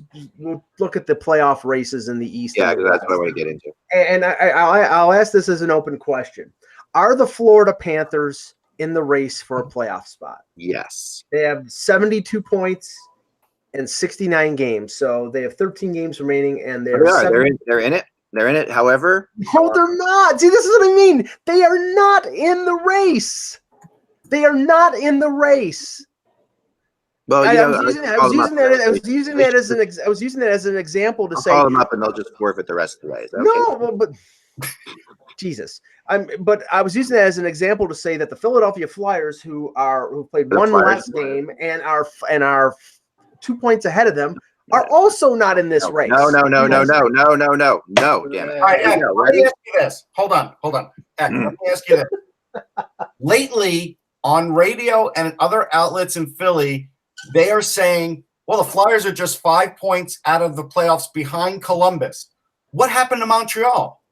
look at the playoff races in the East. Yeah, that's what I want to get into. And I'll ask this as an open question. Are the Florida Panthers in the race for a playoff spot? Yes. They have 72 points and 69 games, so they have 13 games remaining, and they're in it. They're in it, however. No, they're not. See, this is what I mean. They are not in the race. They are not in the race. Well, I was using that as an example to say. Call them up and they'll just forfeit the rest of the way. Okay? No, but Jesus, But I was using that as an example to say that the Philadelphia Flyers, who played one less game and are 2 points ahead of them, are also not in this race. No. Damn it! All right, let me ask you this. Hold on. Let me ask you this. Lately, on radio and other outlets in Philly, they are saying, well, the Flyers are just 5 points out of the playoffs behind Columbus. What happened to Montreal?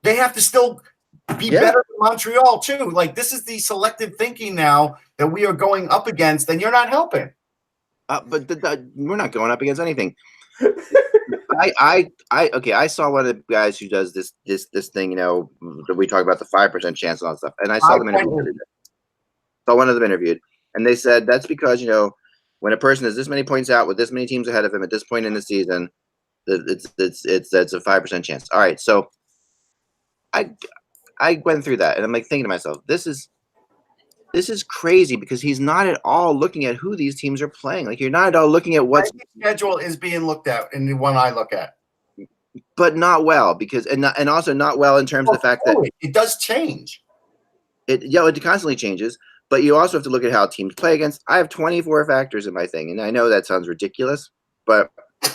They have to still be better than Montreal, too. Like, this is the selective thinking now that we are going up against, and you're not helping. But we're not going up against anything. I saw one of the guys who does this thing, that we talk about the 5% chance and all that stuff. And I saw them interviewed. Saw one of them interviewed. And they said that's because, when a person is this many points out with this many teams ahead of him at this point in the season, it's a 5% chance. All right. So I went through that, and I'm like thinking to myself, this is crazy because he's not at all looking at who these teams are playing. Like you're not at all looking at what's schedule is being looked at, and the one I look at, but not well because and also not well in terms of the fact that it does change. It constantly changes, but you also have to look at how teams play against. I have 24 factors in my thing, and I know that sounds ridiculous, but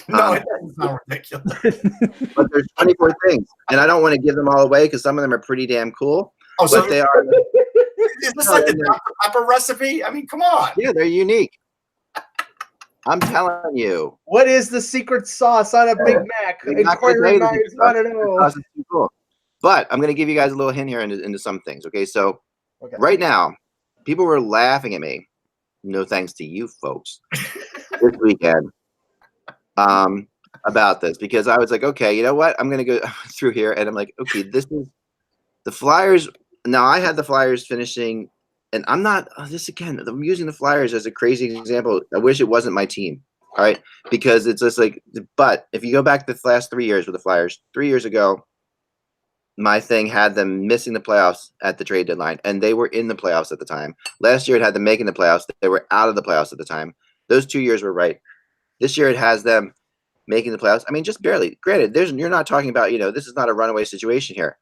no, it doesn't sound ridiculous. But there's 24 things, and I don't want to give them all away because some of them are pretty damn cool. Oh, so they are. Is this like the Dr. Pepper recipe? I mean, come on. Yeah, they're unique. I'm telling you. What is the secret sauce on a Big Mac? Inquiring minds want to know. Cool. But I'm going to give you guys a little hint here into some things. Okay, so right now, people were laughing at me. No thanks to you folks this weekend about this because I was like, okay, you know what? I'm going to go through here and I'm like, okay, this is the Flyers. Now I had the Flyers finishing, and I'm not this again. I'm using the Flyers as a crazy example. I wish it wasn't my team. All right, because it's just like. But if you go back to the last 3 years with the Flyers, 3 years ago, my thing had them missing the playoffs at the trade deadline, and they were in the playoffs at the time. Last year, it had them making the playoffs. They were out of the playoffs at the time. Those 2 years were right. This year, it has them making the playoffs. I mean, just barely. Granted, you're not talking about this is not a runaway situation here.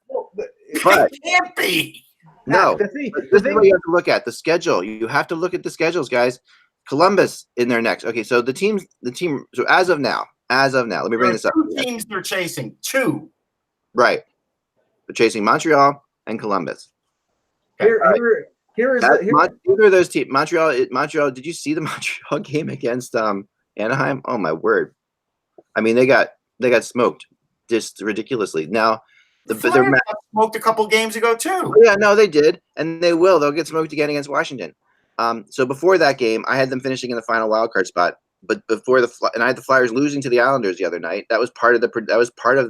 But it can't be. No, this is what you have to look at the schedule. You have to look at the schedules, guys. Columbus in their next. Okay, so the team. So as of now, let me bring this up. Two teams they're chasing. Two. Right. They're chasing Montreal and Columbus. Here is either of those teams. Montreal. Did you see the Montreal game against Anaheim? Oh my word! I mean, they got smoked just ridiculously. Now. They got smoked a couple games ago too. Yeah, no, they did, and they will. They'll get smoked again against Washington. So before that game, I had them finishing in the final wild card spot. But before and I had the Flyers losing to the Islanders the other night. That was part of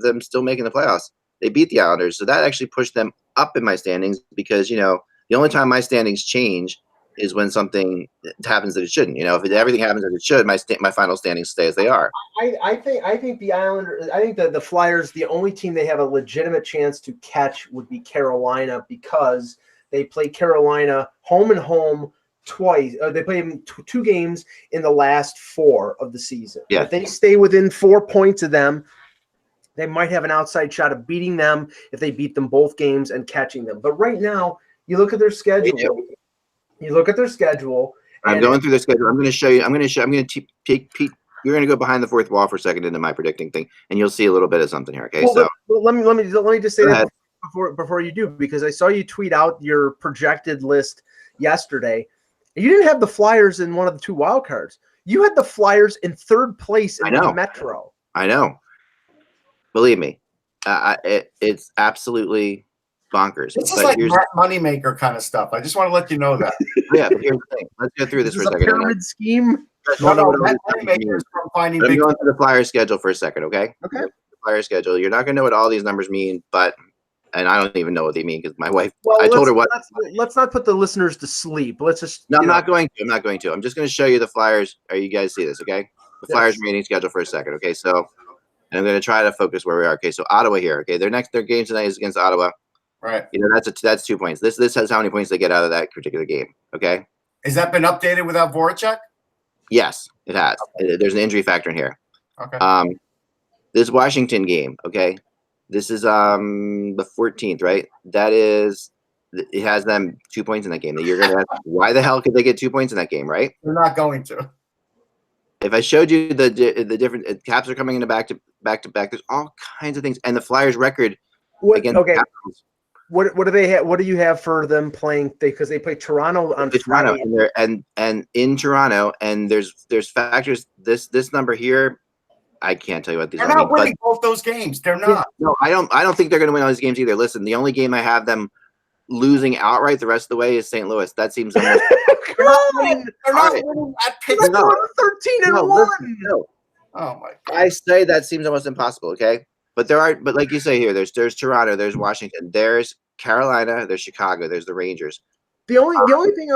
them still making the playoffs. They beat the Islanders, so that actually pushed them up in my standings because the only time my standings change is when something happens that it shouldn't. If everything happens as it should, my final standings stay as they are. I think the Islanders. I think the Flyers. The only team they have a legitimate chance to catch would be Carolina because they play Carolina home and home twice. They play them two games in the last 4 of the season. Yeah. If they stay within 4 points of them, they might have an outside shot of beating them if they beat them both games and catching them. But right now, you look at their schedule. I'm going through the schedule. I'm going to show you. I'm going to take. You're going to go behind the fourth wall for a second into my predicting thing, and you'll see a little bit of something here. Okay, let me just say that before you do, because I saw you tweet out your projected list yesterday. You didn't have the Flyers in one of the 2 wild cards. You had the Flyers in 3rd place in the Metro. I know. Believe me, it's absolutely bonkers. This is like moneymaker kind of stuff. I just want to let you know that. Yeah, but here's the thing. Let's go through this for a second. Pyramid scheme. No, moneymakers from finding. I'm going through the Flyers schedule for a second, okay? Okay. The Flyers schedule. You're not going to know what all these numbers mean, and I don't even know what they mean because my wife. I told her what. Let's not put the listeners to sleep. Let's just. No, I'm not going to. I'm just going to show you the Flyers. You guys see this, okay? The Flyers remaining schedule for a second, okay? So, and I'm going to try to focus where we are. Okay, so Ottawa here. Okay, their game tonight is against Ottawa. Right. That's 2 points. This says how many points they get out of that particular game. Okay. Has that been updated without Voracek? Yes, it has. Okay. There's an injury factor in here. Okay. This Washington game. Okay. This is the 14th, right? That is. It has them 2 points in that game. That you're gonna ask, why the hell could they get 2 points in that game, right? They're not going to. If I showed you the different Caps are coming into back to back, there's all kinds of things, and the Flyers record. Okay. What do they have? What do you have for them playing? Because they play Toronto on Friday. And in Toronto, and there's factors. This number here, I can't tell you what these. They're not winning both those games. They're not. No, I don't think they're going to win all these games either. Listen, the only game I have them losing outright the rest of the way is St. Louis. That seems almost. They're not winning at Pittsburgh. 13-1. Oh my God. I say that seems almost impossible. Okay. But like you say here, there's Toronto, there's Washington, there's Carolina, there's Chicago, there's the Rangers. The only thing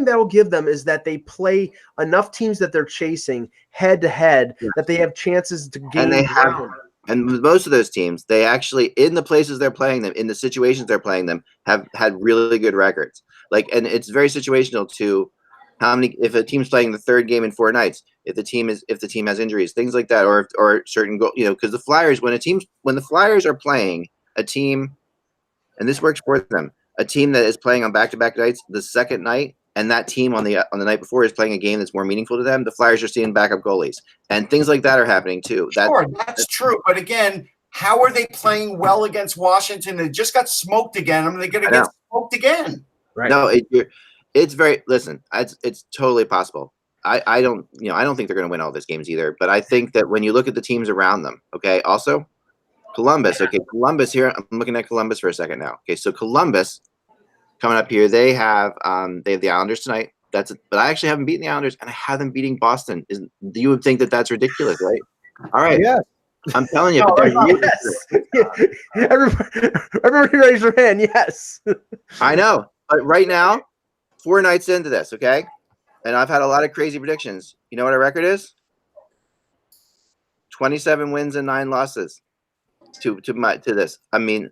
that will give them is that they play enough teams that they're chasing head to head that they have chances to gain ground. And with most of those teams, they actually, in the places they're playing them, in the situations they're playing them, have had really good records. Like, and it's very situational to how many, if a team's playing the third game in 4 nights, if the team has injuries, things like that, or certain goal, because the Flyers, when the Flyers are playing a team, and this works for them, a team that is playing on back-to-back nights, the second night, and that team on the night before is playing a game that's more meaningful to them, the Flyers are seeing backup goalies, and things like that are happening too. Sure, that's true. But again, how are they playing well against Washington? They just got smoked again. I mean, they're going to get smoked again. Right. No, it's very, listen, it's totally possible. I don't think they're going to win all these games either. But I think that when you look at the teams around them, okay, also Columbus. Okay, Columbus here. I'm looking at Columbus for a second now. Okay, so Columbus coming up here, they have the Islanders tonight. But I actually haven't beaten the Islanders, and I have them beating Boston. You would think that that's ridiculous, right? All right. Yeah. I'm telling you, but they're really yes. Everybody raise their hand. Yes. I know, but right now, 4 nights into this, okay, and I've had a lot of crazy predictions. You know what our record is? 27 wins and 9 losses. To this, I mean,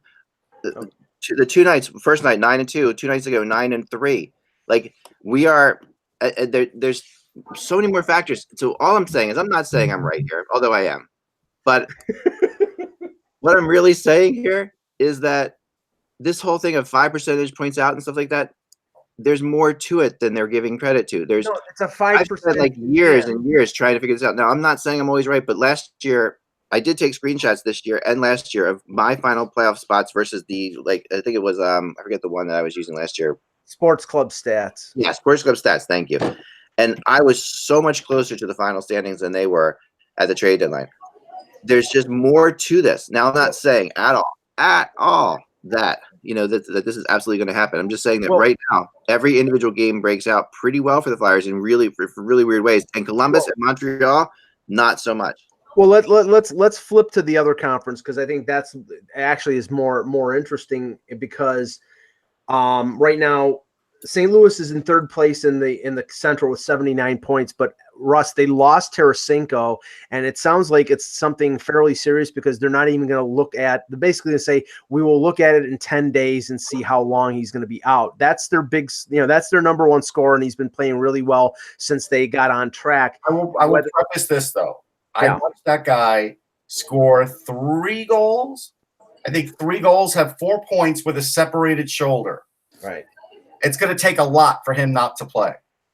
the 2 nights, first night 9-2, 2 nights ago 9-3. Like, we are there's so many more factors. So all I'm saying is, I'm not saying I'm right here, although I am. But what I'm really saying here is that this whole thing of 5 percentage points out and stuff like that, there's more to it than they're giving credit to. It's a 5%. I've spent like years and years trying to figure this out. Now, I'm not saying I'm always right, but last year I did take screenshots this year and last year of my final playoff spots versus I think it was I forget the one that I was using last year. Sports Club Stats. Yeah, Sports Club Stats. Thank you. And I was so much closer to the final standings than they were at the trade deadline. There's just more to this. Now, I'm not saying at all that that this is absolutely going to happen. I'm just saying that right now, every individual game breaks out pretty well for the Flyers in really weird ways. And Columbus and Montreal, not so much. Well, let's flip to the other conference, because I think that's actually is more interesting, because right now St. Louis is in 3rd place in the Central with 79 points, but Russ, they lost Tarasenko, and it sounds like it's something fairly serious, because they're not even going to look at. They're basically going to say, we will look at it in 10 days and see how long he's going to be out. That's their big, that's their number 1 scorer, and he's been playing really well since they got on track. I will preface this though. I watched that guy score 3 goals. I think 3 goals, have 4 points with a separated shoulder. Right. It's going to take a lot for him not to play.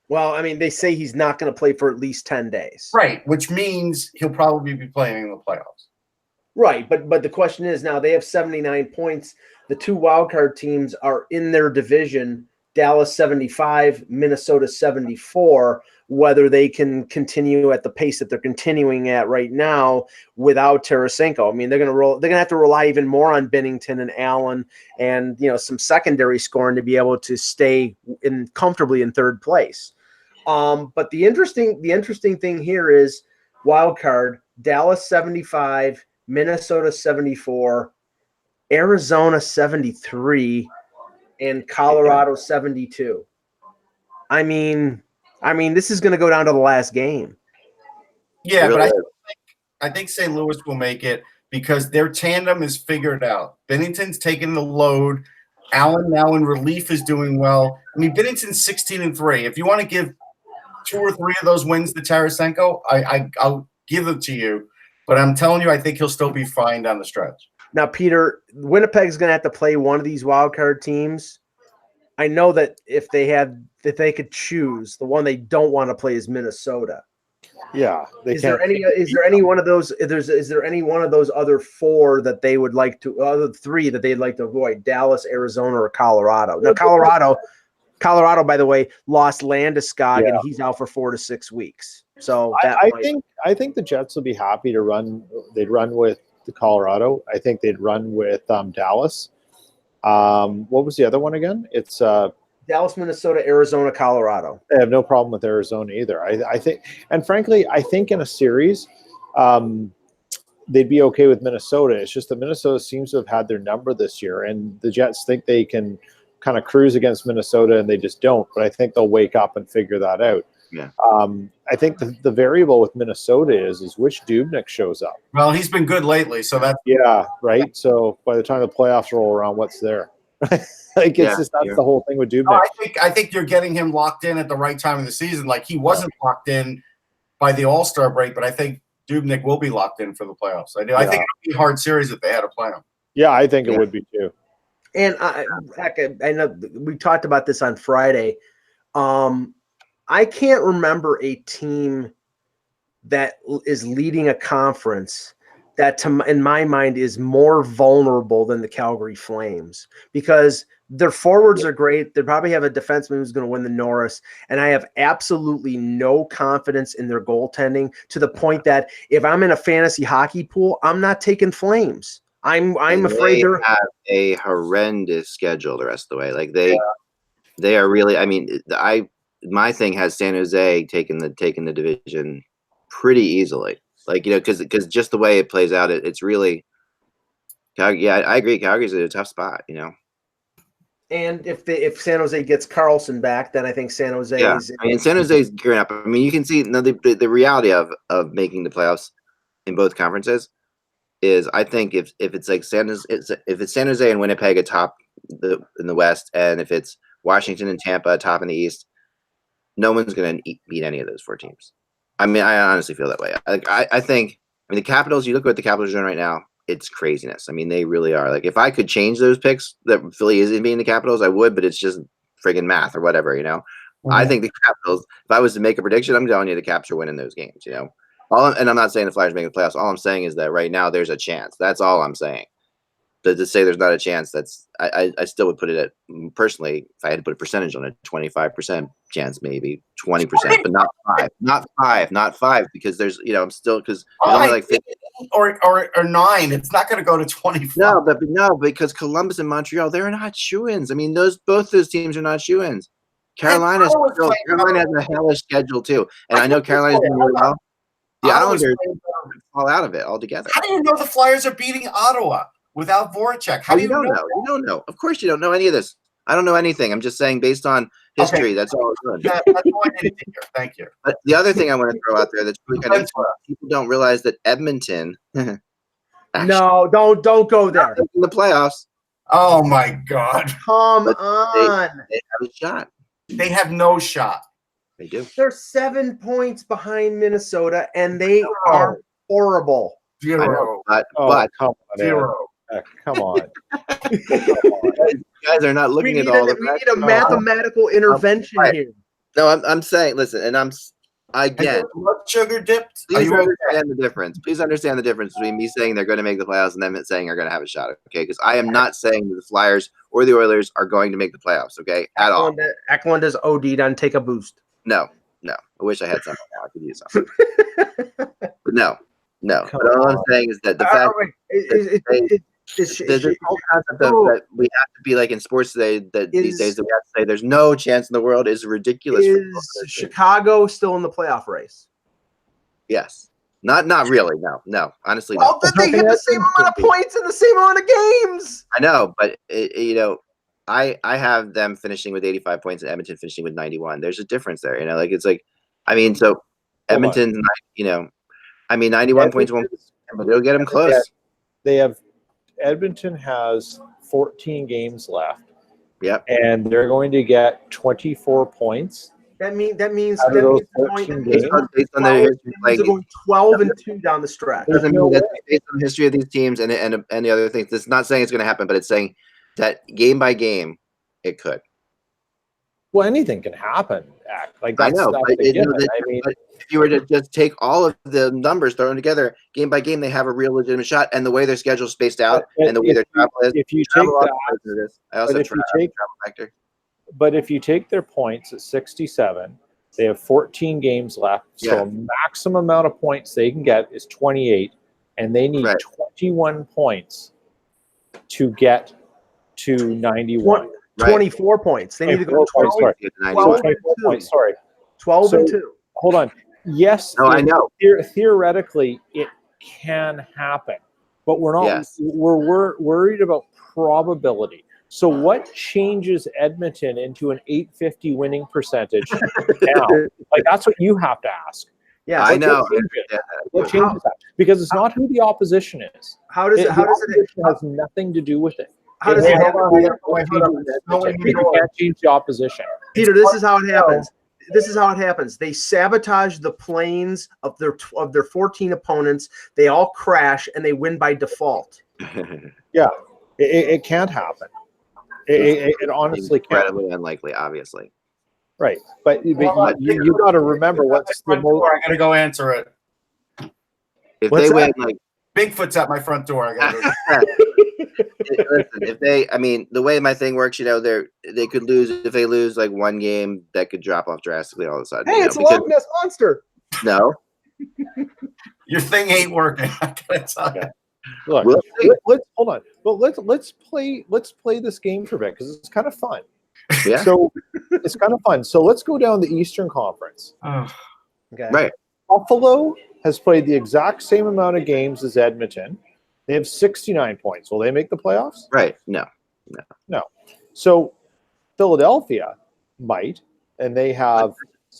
Well, I mean, they say he's not going to play for at least 10 days. Right, which means he'll probably be playing in the playoffs. Right, but the question is, now they have 79 points. The 2 wildcard teams are in their division, Dallas 75, Minnesota 74, whether they can continue at the pace that they're continuing at right now without Tarasenko. I mean, they're going to have to rely even more on Binnington and Allen and, some secondary scoring to be able to stay comfortably in 3rd place. But the interesting thing here is wild card, Dallas 75, Minnesota 74, Arizona 73, and Colorado 72. I mean, this is going to go down to the last game. Yeah, Really? but I think St. Louis will make it because their tandem is figured out. Binnington's taking the load. Allen now in relief is doing well. I mean, Binnington's 16-3. If you want to give 2 or 3 of those wins to Tarasenko, I'll give it to you. But I'm telling you, I think he'll still be fine down the stretch. Now, Peter, Winnipeg's going to have to play one of these wild card teams. I know that if they could choose, the one they don't want to play is Minnesota. Yeah, Is there any one of those other 4 that they would like to, other 3 that they'd like to avoid? Dallas, Arizona, or Colorado? Now, Colorado, by the way, lost Landeskog, and he's out for 4 to 6 weeks. So I think the Jets will be happy to run. They'd run with the Colorado. I think they'd run with Dallas. What was the other one again? It's Dallas, Minnesota, Arizona, Colorado. I have no problem with Arizona either. I think, and frankly, I think in a series, they'd be okay with Minnesota. It's just that Minnesota seems to have had their number this year, and the Jets think they can kind of cruise against Minnesota, and they just don't. But I think they'll wake up and figure that out. Yeah. I think the variable with Minnesota is which Dubnyk shows up. Well, he's been good lately, so that's right. So by the time the playoffs roll around, what's there? Like it's just that's the whole thing with Dubnyk. I think you're getting him locked in at the right time of the season. Like he wasn't locked in by the All-Star break, but I think Dubnyk will be locked in for the playoffs. I do. I think it'll be a hard series if they had to play him. Yeah, I think it would be too. And I know we talked about this on Friday. I can't remember a team that is leading a conference that, in my mind, is more vulnerable than the Calgary Flames because their forwards are great. They probably have a defenseman who's going to win the Norris, and I have absolutely no confidence in their goaltending to the point that if I'm in a fantasy hockey pool, I'm not taking Flames. I'm afraid they have a horrendous schedule the rest of the way. Like they are really. I mean, my thing has San Jose taking the division pretty easily. Like because just the way it plays out, it's really. Yeah, I agree. Calgary's in a tough spot. And if San Jose gets Carlson back, then I think San Jose is. I mean, San Jose's gearing up. I mean, you can see the reality of making the playoffs in both conferences is I think if it's like if it's San Jose and Winnipeg atop in the West, and if it's Washington and Tampa atop in the East, no one's going to beat any of those 4 teams. I mean, I honestly feel that way. I think the Capitals. You look at what the Capitals are doing right now. It's craziness. I mean, they really are. Like, if I could change those picks that Philly isn't being the Capitals, I would, but it's just friggin' math or whatever, I think the Capitals, if I was to make a prediction, I'm telling you the Caps are winning those games, and I'm not saying the Flyers making the playoffs. All I'm saying is that right now there's a chance. That's all I'm saying. To say there's not a chance, I still would put it at, personally, if I had to put a percentage on it, 25% chance, maybe 20%, but not 5, because there's, I'm still, because there's only like 50 or 9. It's not going to go to 25. No, because Columbus and Montreal, they're not shoo-ins. I mean, both those teams are not shoo-ins. Carolina has a hellish schedule too, and I know Carolina's doing really well. The Islanders fall out of it altogether. How do you know the Flyers are beating Ottawa without Voracek? How do you know? You don't know. Of course you don't know any of this. I don't know anything. I'm just saying based on history. Okay. That's all I'm doing. That's all I need to hear. Thank you. But the other thing I want to throw out there that's really kind of people don't realize that Edmonton. No, don't go there. In the playoffs. Oh my God! Come on. They have a shot. They have no shot. They do. They're 7 points behind Minnesota, and they are horrible. 0. But come on, 0. Come on. You guys are not looking at all of that. We need a mathematical intervention here. No, I'm saying, listen, and again, sugar dipped. Please understand the difference. Please understand the difference between me saying they're going to make the playoffs and them saying they're going to have a shot. Okay, because I am not saying that the Flyers or the Oilers are going to make the playoffs. Okay, at all. Eklund has OD'd on take a boost. No. I wish I had something now. I could use something. But no. But all I'm saying is that the fact there's this whole concept of that we have to be like in sports today these days that we have to say there's no chance in the world is ridiculous. Is Chicago still in the playoff race? Yes. Not really. No. Honestly, well, no. They have the same amount of points in the same amount of games. I know, but I have them finishing with 85 points and Edmonton finishing with 91. There's a difference there, so Edmonton's 91 points won't, but they'll get them close. Edmonton has 14 games left. Yep. And they're going to get 24 points. That means based on they're going 12-2 down the stretch. Doesn't mean that based on the history of these teams and the other things. It's not saying it's going to happen, but it's saying that game by game, it could. Well, anything can happen. Like that's, I know, but if you were to just take all of the numbers thrown together, game by game, they have a real legitimate shot. And the way their schedule's spaced out and the way their travel is, if you take that, I also travel factor. But if you take their points at 67, they have 14 games left. So maximum amount of points they can get is 28, and they need 21 points to get to 91. 24 points. They need to go 12 points. Sorry. 12 and 2. Hold on. Yes. No, I know. Theoretically, it can happen, but we're not. We're worried about probability. So what changes Edmonton into an 850 winning percentage now? Like, that's what you have to ask. Yeah, I know. What changes that? Because it's not who the opposition is. How does it? Has nothing to do with it. How does it happen? You can't change the opposition. Peter, this is how it happens. This is how it happens. They sabotage the planes of their 14 opponents. They all crash and they win by default. Yeah, it can't happen. It honestly can't. Incredibly unlikely, obviously. Right, but you got to remember what's the most. I gotta go answer it. If What's they that? win, like, Bigfoot's at my front door. I gotta go. listen, if they, I mean, the way my thing works, they could lose. If they lose like one game, that could drop off drastically all of a sudden. Hey, it's a Loch Ness monster. No, Your thing ain't working. I gotta tell you. Look, We'll see. let's hold on. But let's play this game for a bit because it's kind of fun. yeah, So it's kind of fun. So let's go down the Eastern Conference. Okay. right. Buffalo has played the exact same amount of games as Edmonton. They have 69 points. Will they make the playoffs? Right. No. So Philadelphia might, and they have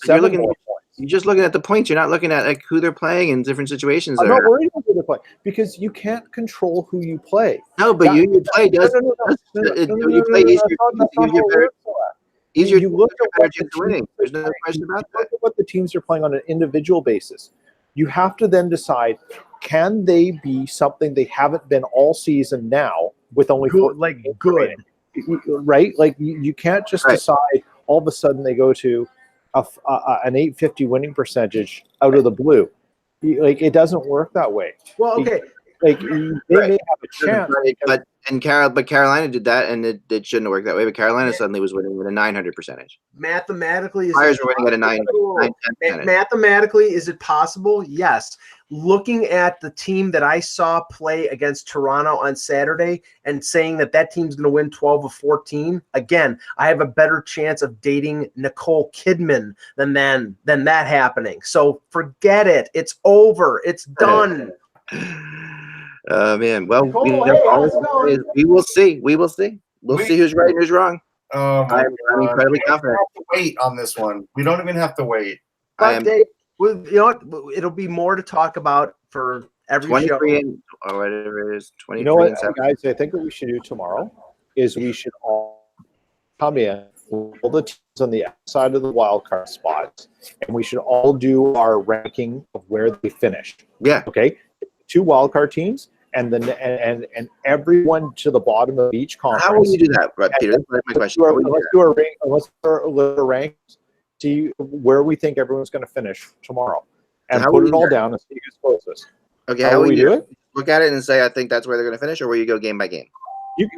You're 7 more points. You're just looking at the points. You're not looking at like who they're playing in different situations. I'm not worried about who they play because you can't control who you play. No, but you play does. You play easier. You look at better chance of winning. There's no question about look that. at what the teams are playing on an individual basis. You have to then decide, can they be something they haven't been all season now with only Good, like good. right? Like you can't just Right. decide all of a sudden they go to an 850 winning percentage out of the blue. Like it doesn't work that way. Well, okay. Like they may have a chance. But Carolina did that, and it shouldn't have worked that way. But Carolina suddenly was winning with a 900 percentage. Mathematically, Flyers were winning at a 910 percentage. Mathematically, is it possible? Yes. Looking at the team that I saw play against Toronto on Saturday and saying that team's going to win 12 of 14, again, I have a better chance of dating Nicole Kidman than that happening. So forget it. It's over. It's done. Man, well, Nicole, we will see. We'll see who's right and who's wrong. I'm incredibly confident. We don't have to wait on this one. We don't even have to wait. Well, you know what? It'll be more to talk about for every 23 show. or whatever it is. 23 You know what, and 7. guys? I think what we should do tomorrow is we should all come in, all the teams on the outside of the wild card spots, and we should all do our ranking of where they finished. Yeah. Okay. 2 wild card teams, and then and everyone to the bottom of each conference. How will you do that, Peter? That's my question. Let's do a rank. See where we think everyone's going to finish tomorrow, and how put will it you all do it? down and see who's closest. Okay, How will we do it? Look at it and say, I think that's where they're going to finish, or will you go game by game?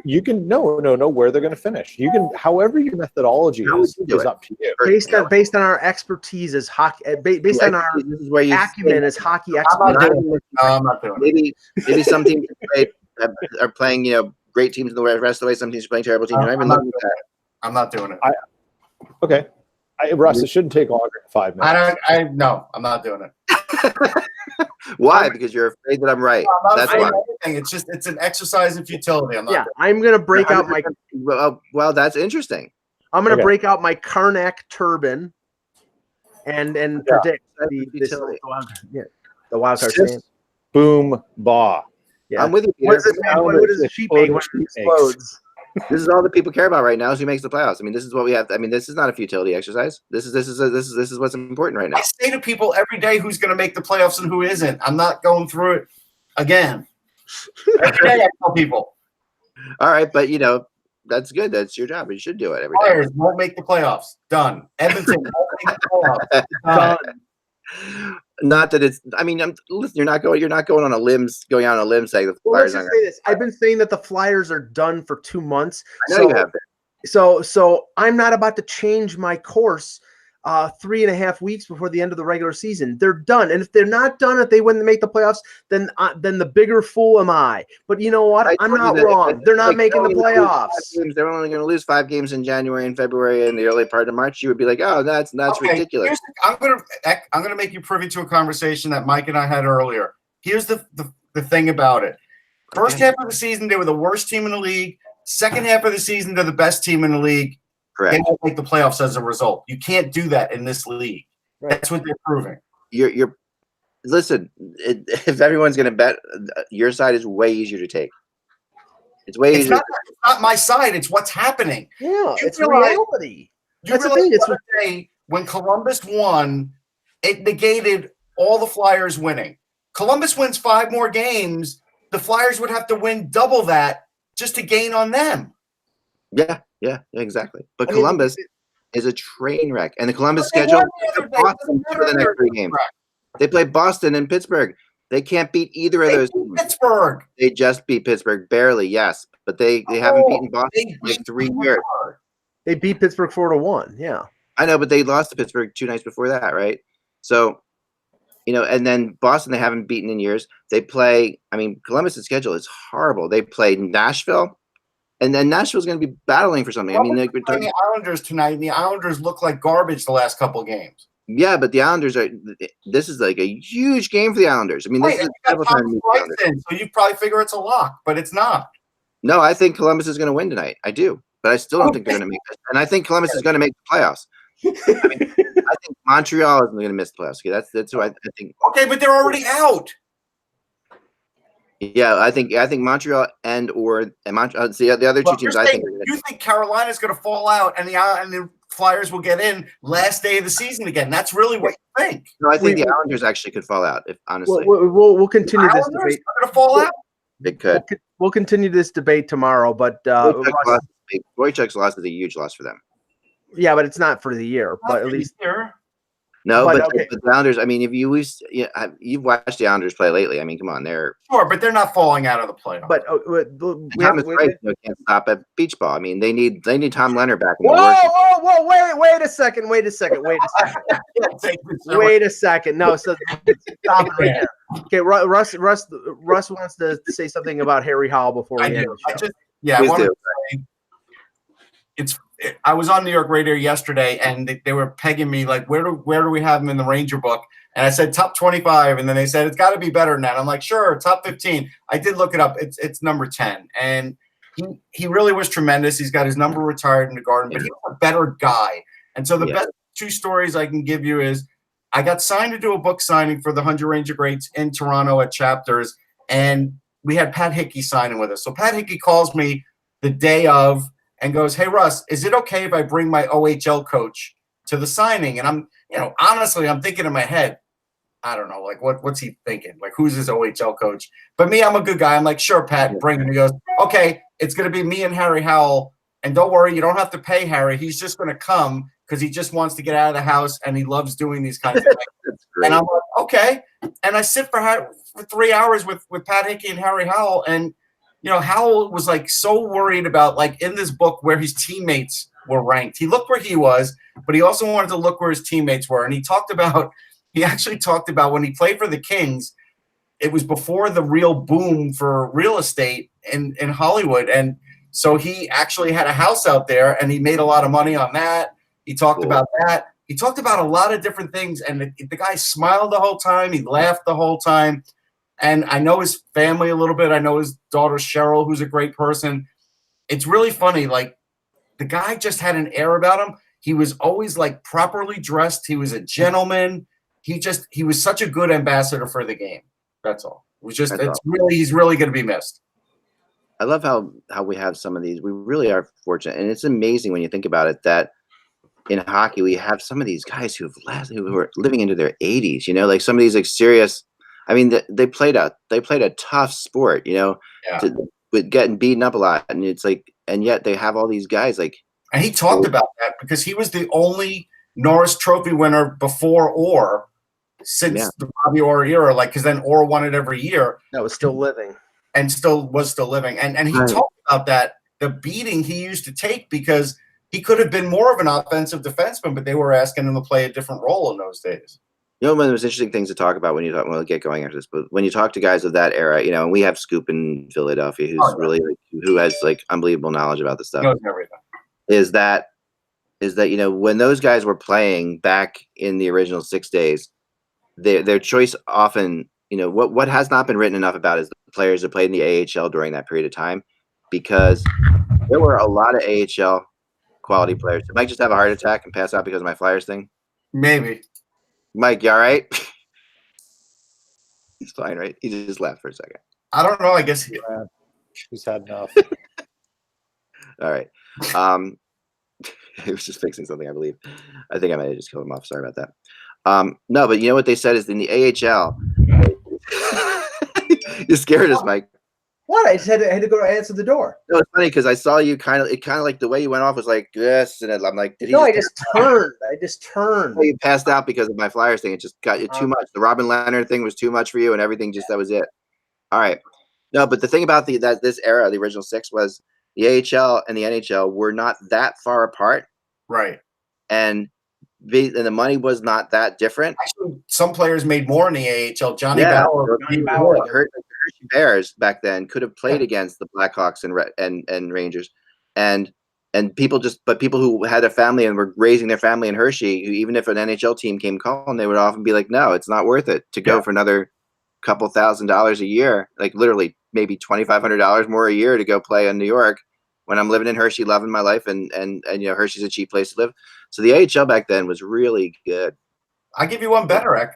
You can no where they're going to finish. You can however your methodology is up to you. Based on our expertise as hockey, based on our acumen as hockey experts. I'm not doing it. Maybe some teams are playing, great teams in the rest of the way. Some teams are playing terrible teams. I'm not doing it. Okay. Russ, it shouldn't take longer than 5 minutes. No, I'm not doing it. Why? Because you're afraid that I'm right. That's why. It's an exercise in futility. I'm gonna break out my. Well, that's interesting. I'm gonna break out my Karnak turban, and predict the wild card stand. Boom, bah. Yeah. I'm with you, Peter. What does the sheep make when it explodes? This is all that people care about right now is who makes the playoffs. I mean, this is what we have. I mean, this is not a futility exercise. This is what's important right now. I say to people every day who's going to make the playoffs and who isn't. I'm not going through it again. Every day I tell people. All right, but that's good. That's your job. You should do it every day. Flyers won't make the playoffs. Done. Edmonton won't make the playoffs. Done. Not that it's. I mean, listen. You're not going on a limb saying the Flyers let's just say this. I've been saying that the Flyers are done for 2 months. I know you have been. So I'm not about to change my course 3.5 weeks before the end of the regular season. They're done, and if they're not done, if they wouldn't make the playoffs, then the bigger fool am I. But you know what? I'm not wrong. They're not making the playoffs. They're only going to lose 5 games in January and February and the early part of March. You would be like, oh, that's ridiculous. I'm gonna make you privy to a conversation that Mike and I had earlier. Here's the thing about it. First half of the season, they were the worst team in the league. Second half of the season, they're the best team in the league. Correct. They won't make the playoffs as a result. You can't do that in this league. Right. That's what they're proving. You're listen. If everyone's going to bet, your side is way easier to take. It's way It's easier. not my side. It's what's happening. Yeah, You it's realize- reality. You That's the realize thing. It's the other day when Columbus won, it negated all the Flyers winning. Columbus wins 5 more games. The Flyers would have to win double that just to gain on them. Yeah, exactly. But I mean, Columbus is a train wreck, and the Columbus But they schedule won the other day. Boston for the next 3 games. They play Boston and Pittsburgh. They can't beat either of They those beat teams. Pittsburgh. They just beat Pittsburgh barely, yes, but they haven't beaten Boston They in like beat 3 years. Pittsburgh. They beat Pittsburgh 4-1. Yeah. I know, but they lost to Pittsburgh 2 nights before that, right? So, and then Boston they haven't beaten in years. They play. I mean, Columbus's schedule is horrible. They play Nashville, and then Nashville's going to be battling for something. I mean, Columbus is playing the Islanders tonight, and the Islanders look like garbage the last couple of games. yeah, but the Islanders are. This is like a huge game for the Islanders. I mean, this Right, is and a you got terrible time to Thomas meet the Price Islanders. in, so you probably figure it's a lock, but it's not. No, I think Columbus is going to win tonight. I do, but I still don't think they're going to make it. And I think Columbus is going to make the playoffs. I mean, I think Montreal isn't going to miss the playoffs. Okay, that's who I think. Okay, but they're already out. Yeah, I think Montreal and Montreal. See, the other two Well, teams. you're I saying think. Are you think Carolina's going to fall out, and the Flyers will get in last day of the season again. That's really what you think. No, I think the Islanders actually could fall out. If honestly, We'll continue this Islanders debate. are going to fall out. they could. We'll continue this debate tomorrow, but Wojciech's loss is a huge loss for them. yeah, but it's not for the year. But at least Here. No, But, but okay. the Islanders. I mean, if you've watched the Islanders play lately. I mean, come on, they're Sure, but they're not falling out of the playoffs. but Thomas Price can't stop at beach ball. I mean, they need Tom Leonard back in the whoa, work. wait a second. Wait a second. No, so stop it right there. Okay, Russ wants to say something about Harry Howell before I we end do. the show. I Please want do. to say I was on New York Radio yesterday, and they were pegging me like, where do we have him in the Ranger book? And I said top 25, and then they said it's got to be better than that. I'm like, sure, top 15. I did look it up. It's number 10, and he really was tremendous. He's got his number retired in the Garden, but he was a better guy. And so the best 2 stories I can give you is I got signed to do a book signing for the 100 Ranger Greats in Toronto at Chapters, and we had Pat Hickey signing with us. So Pat Hickey calls me the day of and goes, "Hey, Russ, is it okay if I bring my OHL coach to the signing?" And I'm, honestly, I'm thinking in my head, I don't know, like what's he thinking? Like, who's his OHL coach? But me, I'm a good guy. I'm like, sure, Pat, bring him. He goes, okay, it's going to be me and Harry Howell. And don't worry, you don't have to pay Harry. He's just going to come because he just wants to get out of the house and he loves doing these kinds of things. That's great. And I'm like, okay. And I sit for 3 hours with Pat Hickey and Harry Howell. And, Howell was like so worried about like in this book where his teammates were ranked. He looked where he was, but he also wanted to look where his teammates were. And he actually talked about when he played for the Kings, it was before the real boom for real estate in Hollywood. And so he actually had a house out there and he made a lot of money on that. He talked about that. He talked about a lot of different things. And the guy smiled the whole time. He laughed the whole time. And I know his family a little bit. I know his daughter, Cheryl, who's a great person. It's really funny. Like the guy just had an air about him. He was always like properly dressed. He was a gentleman. He was such a good ambassador for the game. That's all. He's really going to be missed. I love how we have some of these. We really are fortunate, and it's amazing when you think about it that in hockey we have some of these guys who are living into their 80s. Like some of these like serious. I mean, they played a tough sport. With getting beaten up a lot, and it's like, and yet they have all these guys like. And he talked about that because he was the only Norris Trophy winner before Orr since the Bobby Orr era. Like, because then Orr won it every year. That was still living. And still living. And he talked about that, the beating he used to take because he could have been more of an offensive defenseman, but they were asking him to play a different role in those days. One of the most interesting things to talk about when we'll get going after this, but when you talk to guys of that era, and we have Scoop in Philadelphia who's really who has like unbelievable knowledge about this stuff. Knows everything. Is that when those guys were playing back in the original 6 days, their choice often, what has not been written enough about is the players that played in the AHL during that period of time, because There were a lot of AHL quality players. Did Mike just have a heart attack and pass out because of my Flyers thing? Maybe. Mike, you all right? He's fine, right? He just laughed for a second. I don't know. I guess He's had enough. All right. He was just fixing something, I believe. I think I might have just killed him off. Sorry about that. No, but you know what they said is in the AHL. You scared us, Mike. What? I just had to go answer the door. No, it's funny because I saw you kind of like the way you went off was like this, and I'm like, did he? No, I just turned. I just turned. You passed out because of my Flyers thing. It just got you too much. The Robin Leonard thing was too much for you, and everything just that was it. All right. No, but the thing about this era, the original six, was the AHL and the NHL were not that far apart, right. and the money was not that different. Actually, some players made more in the AHL. Johnny Yeah, Bauer. the Hershey Bears back then could have played against the Blackhawks and Rangers, and people who had a family and were raising their family in Hershey, who, even if an NHL team came calling, they would often be like, no, it's not worth it to go for another couple $1,000s a year, like literally maybe $2,500 more a year to go play in New York when I'm living in Hershey, loving my life, and you know, Hershey's a cheap place to live. So the AHL back then was really good. I'll give you one better, Ek.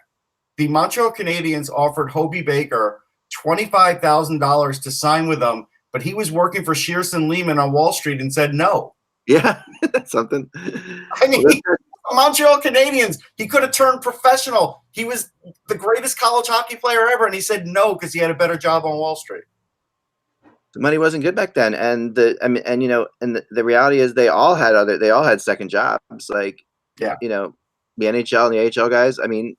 The Montreal Canadiens offered Hobie Baker $25,000 to sign with them, but he was working for Shearson Lehman on Wall Street and said no. Yeah, that's something. I mean, Montreal Canadiens, he could have turned professional. He was the greatest college hockey player ever, and he said no because he had a better job on Wall Street. The money wasn't good back then, and the reality is they all had second jobs. Like, you know, the NHL and the AHL guys. I mean,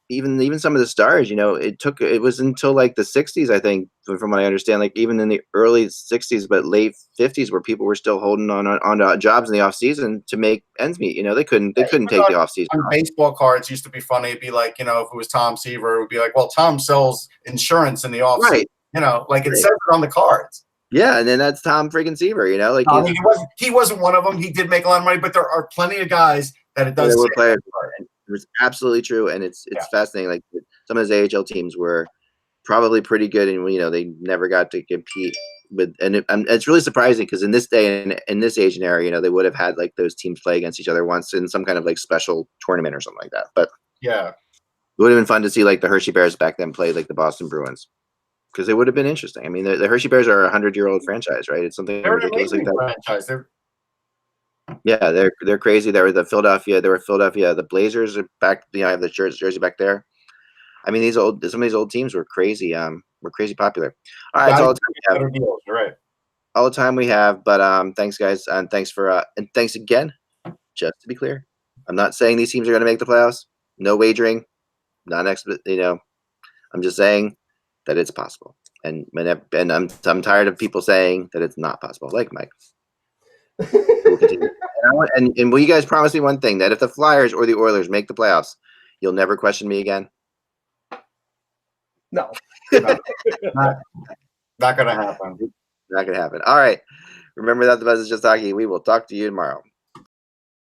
even some of the stars. You know, it was until like the 60s, I think, from what I understand. Like even in the early 60s, but late 50s, where people were still holding on jobs in the off season to make ends meet. You know, they couldn't take the off season. Baseball cards used to be funny. It'd be like, you know, if it was Tom Seaver, it would be like, well, Tom sells insurance in the off season. You know, like it says it on the cards. Yeah, and then that's Tom freaking Seaver. You know, like he wasn't one of them. He did make a lot of money, but there are plenty of guys that it does. Players. It was absolutely true, and it's fascinating. Like some of those AHL teams were probably pretty good, and you know they never got to compete with. And it's really surprising because in this day and in this age and era, you know, they would have had like those teams play against each other once in some kind of like special tournament or something like that. But yeah, it would have been fun to see like the Hershey Bears back then play like the Boston Bruins. Because it would have been interesting. I mean, the Hershey Bears are a 100-year-old franchise, right? It's something ridiculous like that. Franchise. They're crazy. They were Philadelphia. The Blazers are back. You know, I have the jersey back there. I mean, some of these old teams were crazy. Were crazy popular. All right, that's all the time we have. You're right. All the time we have. But thanks, guys, and thanks for and thanks again. Just to be clear, I'm not saying these teams are going to make the playoffs. No wagering. You know, I'm just saying that it's possible, and I'm tired of people saying that it's not possible, like Mike. We'll continue. And will you guys promise me one thing, that if the Flyers or the Oilers make the playoffs, you'll never question me again? No, not gonna happen. Not gonna happen. All right. Remember that the Buzz is just hockey. We will talk to you tomorrow.